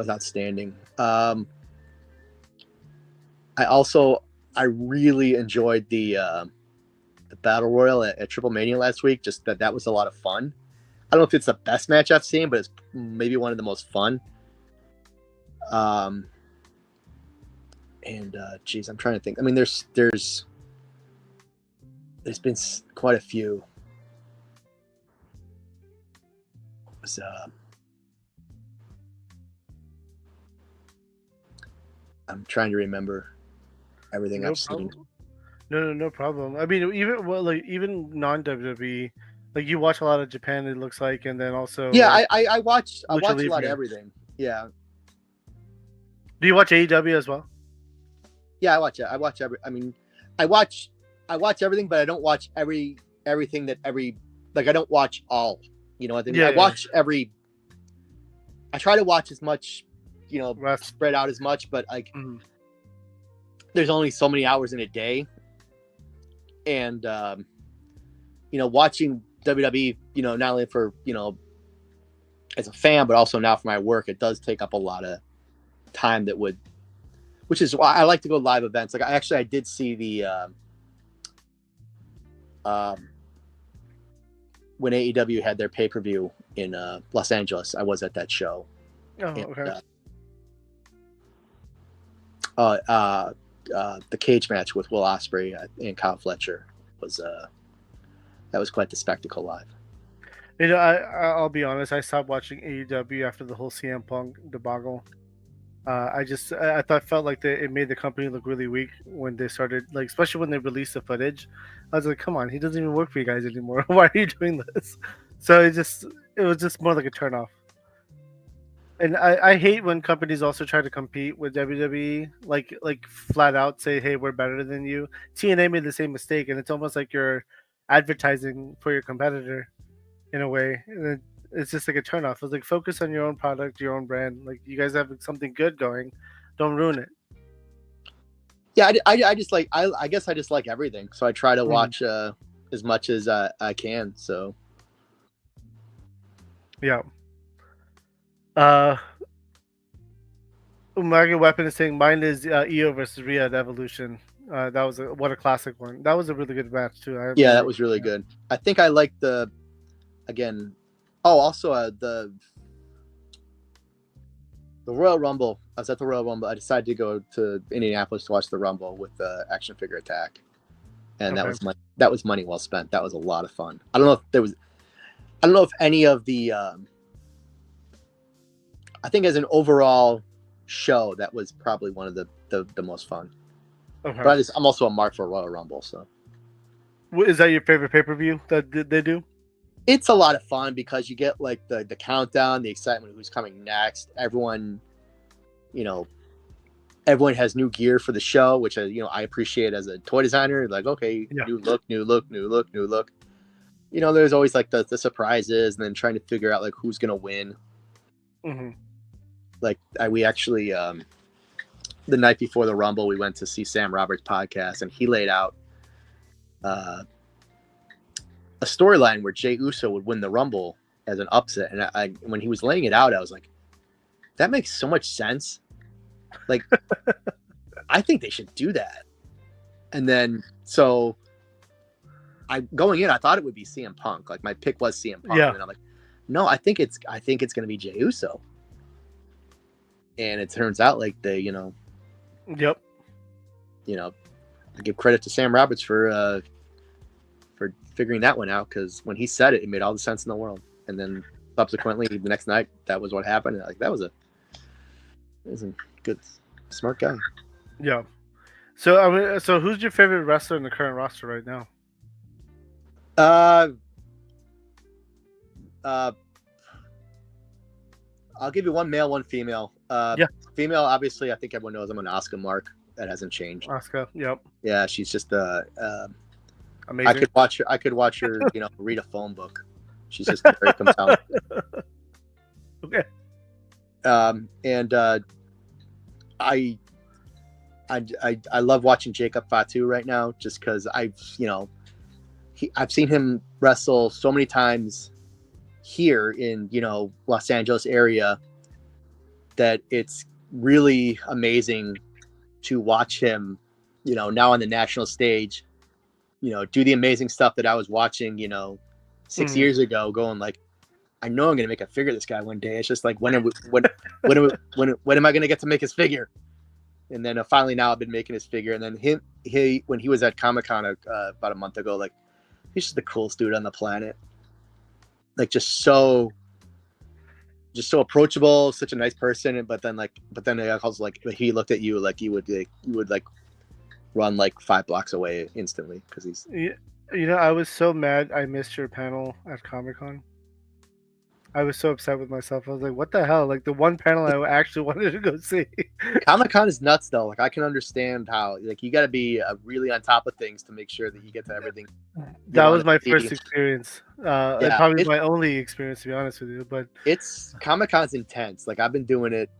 outstanding. I really enjoyed the Battle Royal at Triple Mania last week. Just that was a lot of fun. I don't know if it's the best match I've seen, but it's maybe one of the most fun. Geez, I'm trying to think. I mean, there's been quite a few. I'm trying to remember. everything No I've seen. problem. No problem. I mean, even non WWE, like you watch a lot of Japan. It looks like, and then also Yeah, like, I watch Lucha a lot of Libre. everything. Yeah, Do you watch AEW as well? yeah, I watch it. I watch I watch everything, but I don't watch everything that like I don't watch all. You know what I mean? Yeah, I yeah. watch I try to watch as much, Rest. spread out as much, but like Mhm. there's only so many hours in a day, and watching WWE, not only for as a fan, but also now for my work, it does take up a lot of time which is why I like to go to live events. Like I did see the when AEW had their pay-per-view in Los Angeles. I was at that show. Oh, And, okay. the cage match with Will Ospreay and Kyle Fletcher was that was quite the spectacle live. I'll be honest. I stopped watching AEW after the whole CM Punk debacle. I felt like it made the company look really weak when they started, like, especially when they released the footage. I was like, come on, he doesn't even work for you guys anymore. Why are you doing this? So it was just more like a turnoff. And I hate when companies also try to compete with WWE, like flat out say, hey, we're better than you. TNA made the same mistake, and it's almost like you're advertising for your competitor in a way. And it's just like a turnoff. It's like, focus on your own product, your own brand. Like, you guys have something good going, don't ruin it. Yeah, I just like I guess I just like everything, so I try to watch as much as I can. So Yeah. Umaga Weapon is saying mine is Io versus Rhea at Evolution. That was what a classic one. That was a really good match too. yeah, that was really good. I think I like the the Royal Rumble. I was at the Royal Rumble. I decided to go to Indianapolis to watch the Rumble with the Action Figure Attack, and Okay. that was money well spent. That was a lot of fun. I don't know if any of the I think as an overall show, that was probably one of the most fun. Okay. But I'm also a mark for Royal Rumble, so Is that your favorite pay-per-view that they do? it's a lot of fun because you get like the countdown, the excitement of who's coming next. Everyone has new gear for the show, which I appreciate as a toy designer. Like, okay, Yeah. new look. There's always like the surprises, and then trying to figure out like who's gonna win. Mm-hmm. Like we actually the night before the Rumble, we went to see Sam Roberts' podcast, and he laid out a storyline where Jey Uso would win the Rumble as an upset. And I when he was laying it out, I was like, that makes so much sense. Like, I think they should do that. And then so going in, I thought it would be CM Punk. Like, my pick was CM Punk. Yeah. And I'm like, no, I think it's gonna be Jey Uso. And it turns out like they, Yep. I give credit to Sam Roberts for figuring that one out, because when he said it, it made all the sense in the world. And then subsequently, the next night, that was what happened. And, like, that was a good, smart guy. Yeah. So who's your favorite wrestler in the current roster right now? I'll give you one male, one female. Yeah. Female, obviously, I think everyone knows I'm an Oscar mark. That hasn't changed. Asuka. Yep. Yeah, she's just Amazing. I could watch her, read a phone book. She's just very compelling. Okay. And I love watching Jacob Fatu right now, just because I've seen him wrestle so many times here in Los Angeles area that it's really amazing to watch him now on the national stage do the amazing stuff that I was watching 6 years ago, going like, I know I'm gonna make a figure of this guy one day. It's just like, when am I gonna get to make his figure? And then finally now I've been making his figure. And then he when he was at Comic-Con about a month ago, like, he's just the coolest dude on the planet. Like, just so approachable, such a nice person. But then also, like, he looked at you like you would run like 5 blocks away instantly because he's. I was so mad I missed your panel at Comic-Con. I was so upset with myself. I was like, what the hell? Like, the one panel I actually wanted to go see. Comic-Con is nuts, though. Like, I can understand how, like, you got to be really on top of things to make sure that you get to everything. That was my first experience. And probably my only experience, to be honest with you. But Comic-Con's intense. Like, I've been doing it,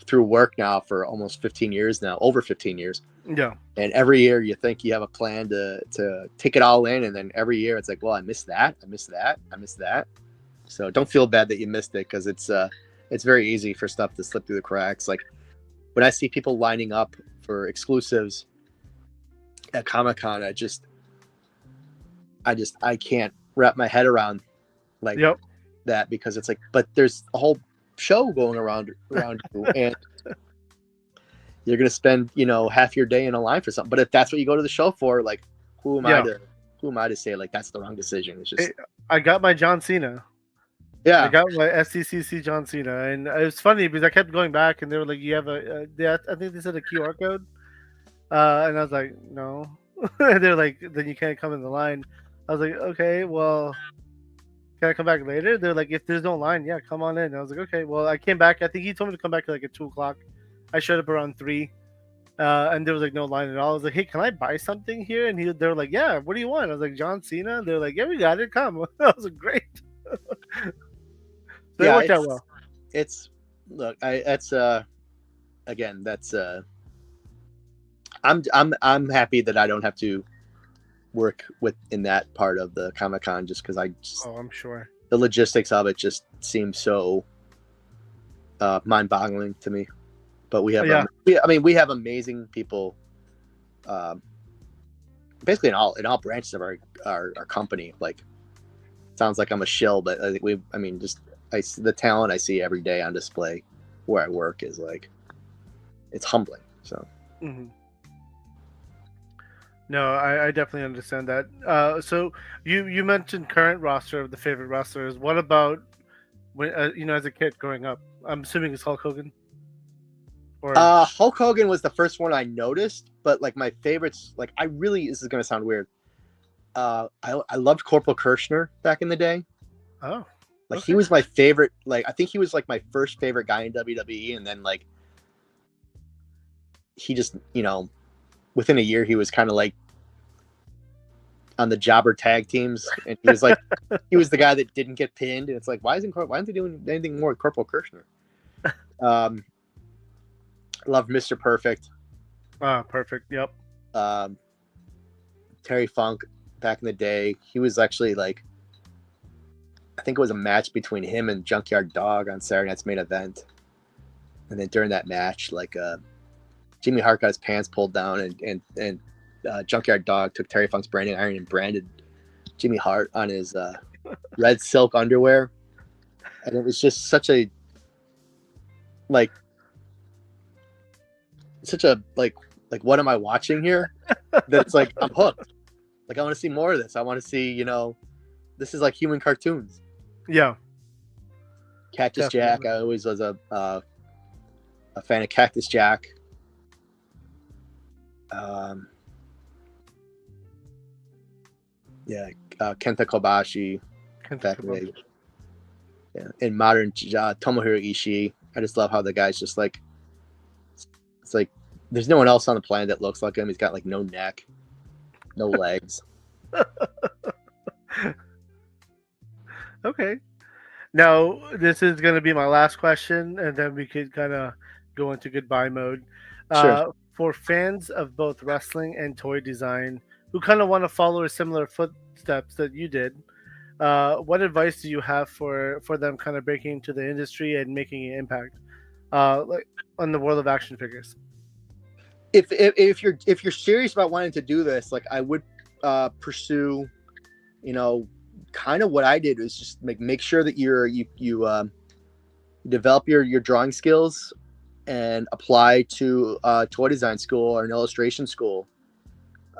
through work now for almost 15 years now, over 15 years. Yeah. And every year you think you have a plan to take it all in. And then every year it's like, well, I missed that. I missed that. I missed that. So don't feel bad that you missed it, because it's very easy for stuff to slip through the cracks. Like when I see people lining up for exclusives at Comic-Con, I can't wrap my head around that, because it's like, but there's a whole show going around you, and you're gonna spend half your day in a line for something. But if that's what you go to the show for, like who am I to say like that's the wrong decision? It's just I got my John Cena. Yeah, I got my SDCC John Cena, and it was funny because I kept going back, and they were like, "You have I think they said a QR code," and I was like, "No," and they're like, "Then you can't come in the line." I was like, "Okay, well, can I come back later?" They're like, "If there's no line, yeah, come on in." I was like, "Okay." Well, I came back. I think he told me to come back like at 2:00. I showed up around 3, and there was like no line at all. I was like, "Hey, can I buy something here?" And they were like, "Yeah, what do you want?" I was like, "John Cena." They're like, "Yeah, we got it. Come." I was like, "Great." They worked out well. I'm happy that I don't have to work in that part of the Comic-Con, just because I'm sure the logistics of it just seems so mind-boggling to me. But we have we have amazing people, basically in all branches of our company. Like, sounds like I'm a shill, but I think the talent I see every day on display where I work is like, it's humbling. So. Mm-hmm. No, I definitely understand that. So you mentioned current roster of the favorite wrestlers. What about when as a kid growing up? I'm assuming it's Hulk Hogan. Or Hulk Hogan was the first one I noticed, but like my favorites, like this is gonna sound weird. I loved Corporal Kirshner back in the day. Oh. Like he was my favorite. Like I think he was like my first favorite guy in WWE, and then like he just within a year he was kind of like on the jobber tag teams, and he was like he was the guy that didn't get pinned, and it's like why aren't they doing anything more with Corporal Kirshner? Love Mr. Perfect. Perfect. Yep. Terry Funk back in the day, he was actually like, I think it was a match between him and Junkyard Dog on Saturday Night's Main Event. And then during that match, like Jimmy Hart got his pants pulled down, and Junkyard Dog took Terry Funk's branding iron and branded Jimmy Hart on his red silk underwear. And it was just such a like what am I watching here? That's like I'm hooked. Like I want to see more of this. I want to see, this is like human cartoons. Yeah. Cactus Jack. I always was a fan of Cactus Jack. Kenta Kobashi. Yeah, in modern Tomohiro Ishii. I just love how the guy's just like, it's like there's no one else on the planet that looks like him. He's got like no neck, no legs. Okay. Now, this is going to be my last question, and then we could kind of go into goodbye mode. Sure. For fans of both wrestling and toy design who kind of want to follow a similar footsteps that you did, what advice do you have for them kind of breaking into the industry and making an impact like on the world of action figures? If you're serious about wanting to do this, like I would pursue, kind of what I did is just make sure that you develop your drawing skills and apply to toy design school or an illustration school.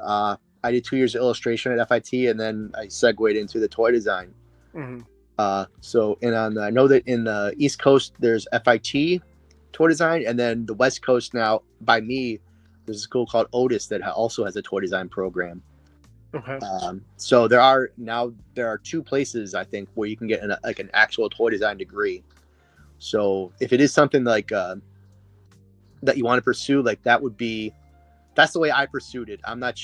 I did 2 years of illustration at FIT, and then I segued into the toy design. Mm-hmm. I know that in the East Coast there's FIT toy design, and then the West Coast now by me, There's a school called Otis that also has a toy design program. Okay. So there are 2 places I think where you can get an actual toy design degree. So if it is something like that you want to pursue, like that's the way I pursued it. I'm not,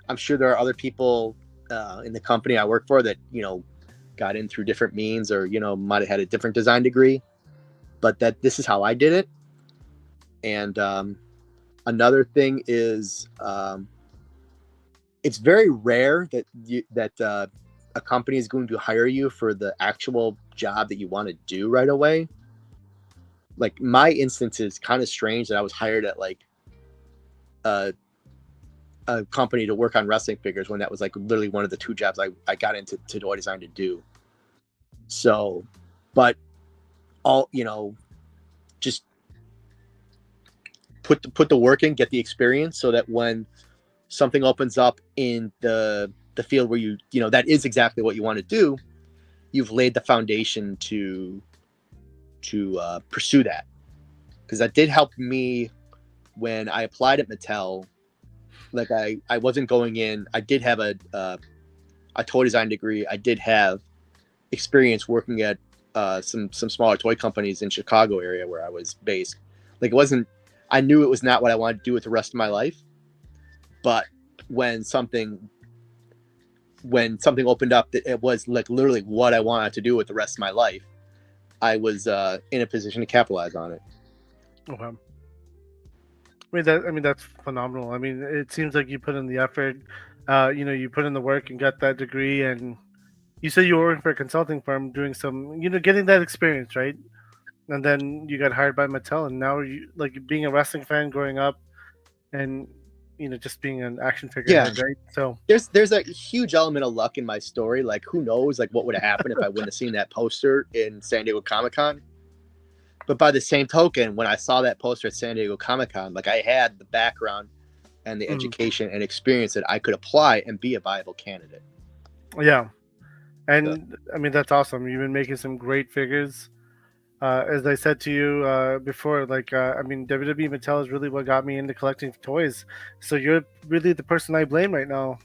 I'm sure there are other people in the company I work for that, got in through different means or, might have had a different design degree, but this is how I did it. And another thing is it's very rare that a company is going to hire you for the actual job that you want to do right away. Like my instance is kind of strange that I was hired at like a company to work on wrestling figures when that was like literally one of the 2 jobs I got into toy design to do. So, but all, just put the work in, get the experience so that when something opens up in the field where you that is exactly what you want to do, you've laid the foundation to pursue that. Because that did help me when I applied at Mattel. Like I wasn't going in. I did have a toy design degree. I did have experience working at some smaller toy companies in Chicago area where I was based. Like it wasn't. I knew it was not what I wanted to do with the rest of my life. But when something opened up that it was like literally what I wanted to do with the rest of my life, I was in a position to capitalize on it. Okay. I mean that's phenomenal. I mean, it seems like you put in the effort. You put in the work and got that degree, and you said you were working for a consulting firm doing some, getting that experience, right? And then you got hired by Mattel, and now you like being a wrestling fan growing up, and just being an action figure head, right? So there's a huge element of luck in my story. Like who knows, like what would have happened if I wouldn't have seen that poster in San Diego Comic-Con. But by the same token, when I saw that poster at San Diego Comic-Con, like I had the background and the education and experience that I could apply and be a viable candidate. Yeah. And I mean, that's awesome. You've been making some great figures. As I said to you before, like, I mean, WWE Mattel is really what got me into collecting toys. So you're really the person I blame right now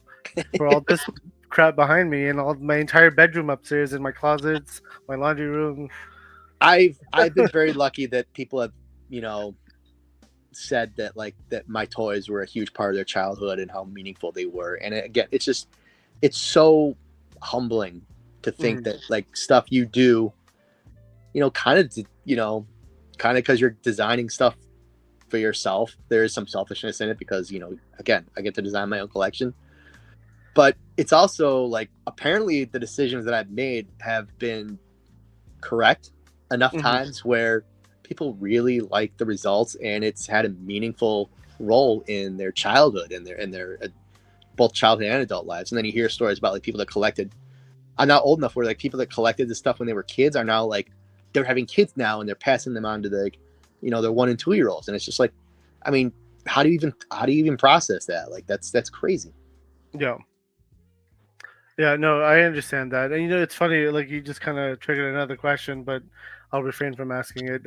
for all this crap behind me and all my entire bedroom upstairs and my closets, my laundry room. I've been very lucky that people have, said that my toys were a huge part of their childhood and how meaningful they were. And again, it's so humbling to think that like stuff you do, kind of because you're designing stuff for yourself. There is some selfishness in it because, again, I get to design my own collection. But it's also like apparently the decisions that I've made have been correct enough times where people really like the results and it's had a meaningful role in their childhood and their both childhood and adult lives. And then you hear stories about like people that collected. I'm not old enough where like people that collected this stuff when they were kids are now like they're having kids now and they're passing them on to the their 1 and 2 year olds. And it's just like, I mean, how do you even process that? Like that's crazy. Yeah, no, I understand that. And it's funny, like you just kind of triggered another question, but I'll refrain from asking it.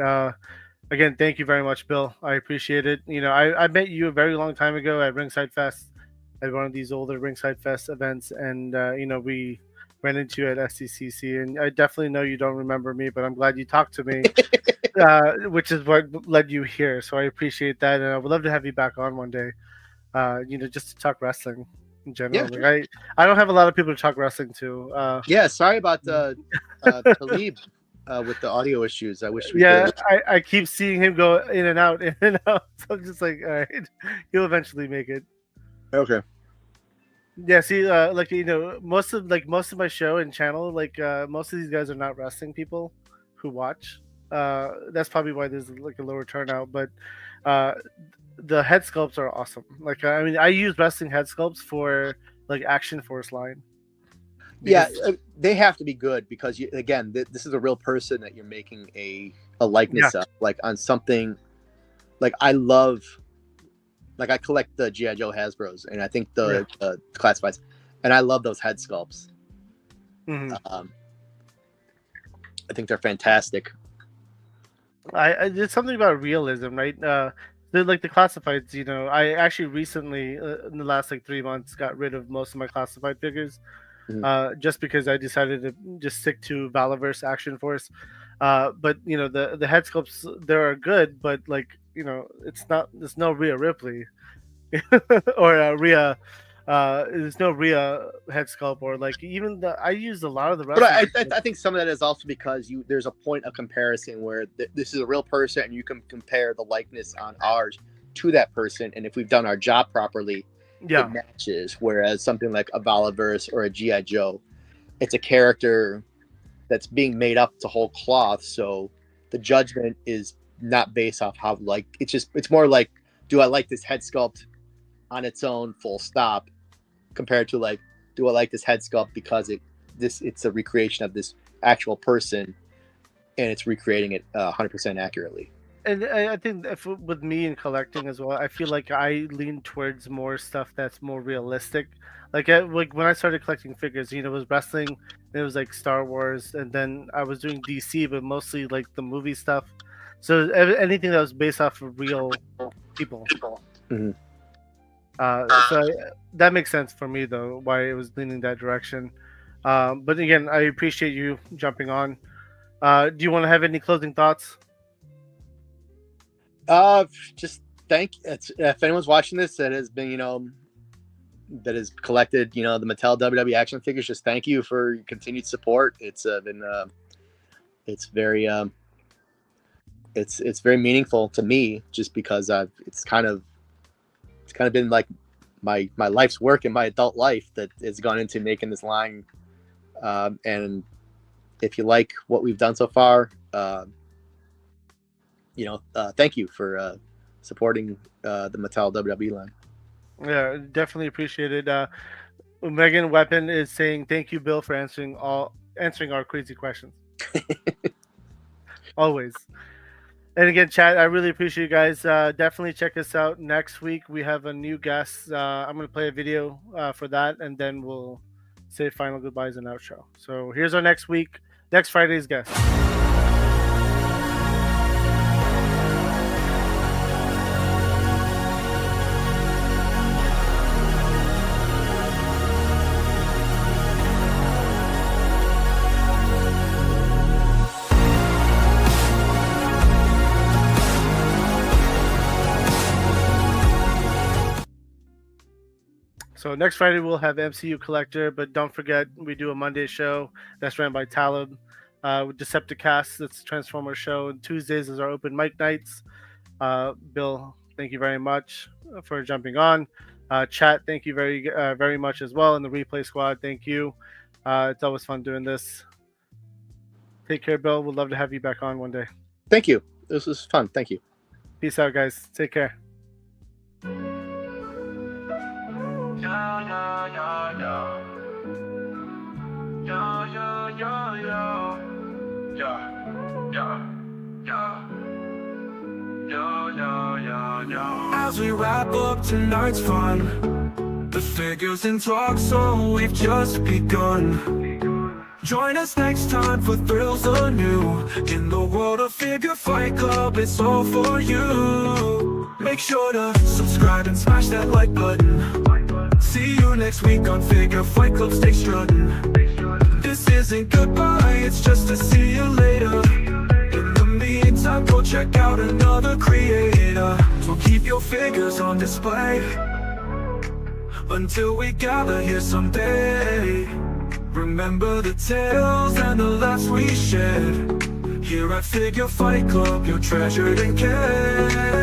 Again, thank you very much, Bill. I appreciate it. I met you a very long time ago at Ringside Fest, at one of these older Ringside Fest events, and we ran into you at SDCC. And I definitely know you don't remember me, but I'm glad you talked to me, which is what led you here. So I appreciate that, and I would love to have you back on one day. Just to talk wrestling in general. Yeah, like, I don't have a lot of people to talk wrestling to. Yeah, sorry about the Talib with the audio issues. I wish we could. I keep seeing him go in and out, in and out. So I'm just like, all right, he'll eventually make it. Okay. Yeah, see, most of my show and channel, most of these guys are not wrestling people who watch. That's probably why there's like a lower turnout. But the head sculpts are awesome. Like, I mean, I use wrestling head sculpts for like Action Force line. Yeah, they have to be good because again, this is a real person that you're making a likeness of, like on something. Like I collect the G.I. Joe Hasbros, and I think the classifieds, and I love those head sculpts. I think they're fantastic. There's something about realism, right? like the classifieds. You know, I actually recently in the last like 3 months got rid of most of my classified figures, just because I decided to just stick to Valaverse Action Force. But you know, the head sculpts there are good, but like you know, there's no Rhea Ripley or Rhea. There's no Rhea head sculpt, or like even I used a lot of the rest. But I think some of that is also because there's a point of comparison where this is a real person, and you can compare the likeness on ours to that person, and if we've done our job properly, it matches. Whereas something like a Valaverse or a GI Joe, it's a character that's being made up to whole cloth, so the judgment is not based off how it's more like, do I like this head sculpt on its own, full stop, compared to like, do I like this head sculpt because it's a recreation of this actual person and it's recreating it 100% accurately. And I think with me in collecting as well, I feel like I lean towards more stuff that's more realistic. Like when I started collecting figures, you know, it was wrestling, and it was like Star Wars, and then I was doing DC, but mostly like the movie stuff. So anything that was based off of real people. Mm-hmm. So that makes sense for me, though, why it was leaning that direction. But again, I appreciate you jumping on. Do you want to have any closing thoughts? Just if anyone's watching this that has been, you know, that has collected, you know, the Mattel WWE action figures, just thank you for your continued support. It's been it's very meaningful to me, just because it's kind of been like my life's work in my adult life that has gone into making this line. And if you like what we've done so far, you know, thank you for supporting the Mattel WWE line. Yeah, definitely appreciate it. Megan Weapon is saying thank you, Bill, for answering our crazy questions. Always. And again, chat, I really appreciate you guys. Definitely check us out next week. We have a new guest. I'm going to play a video for that, and then we'll say final goodbyes and outro. So here's our next Friday's guest. So next Friday we'll have MCU Collector, but don't forget we do a Monday show that's ran by Talib with Decepticast. That's a Transformer show. And Tuesdays is our open mic nights. Bill, thank you very much for jumping on. Chat, thank you very much as well. And the Replay Squad, thank you. It's always fun doing this. Take care, Bill. We'd love to have you back on one day. Thank you. This was fun. Thank you. Peace out, guys. Take care. As we wrap up tonight's fun, the figures in talk, so we've just begun. Join us next time for thrills anew. In the world of Figure Fight Club, it's all for you. Make sure to subscribe and smash that like button. See you next week on Figure Fight Club, stay strutting. This isn't goodbye, it's just to see you later. In the meantime, go check out another creator. So keep your figures on display until we gather here someday. Remember the tales and the laughs we shared. Here at Figure Fight Club, you're treasured and cared.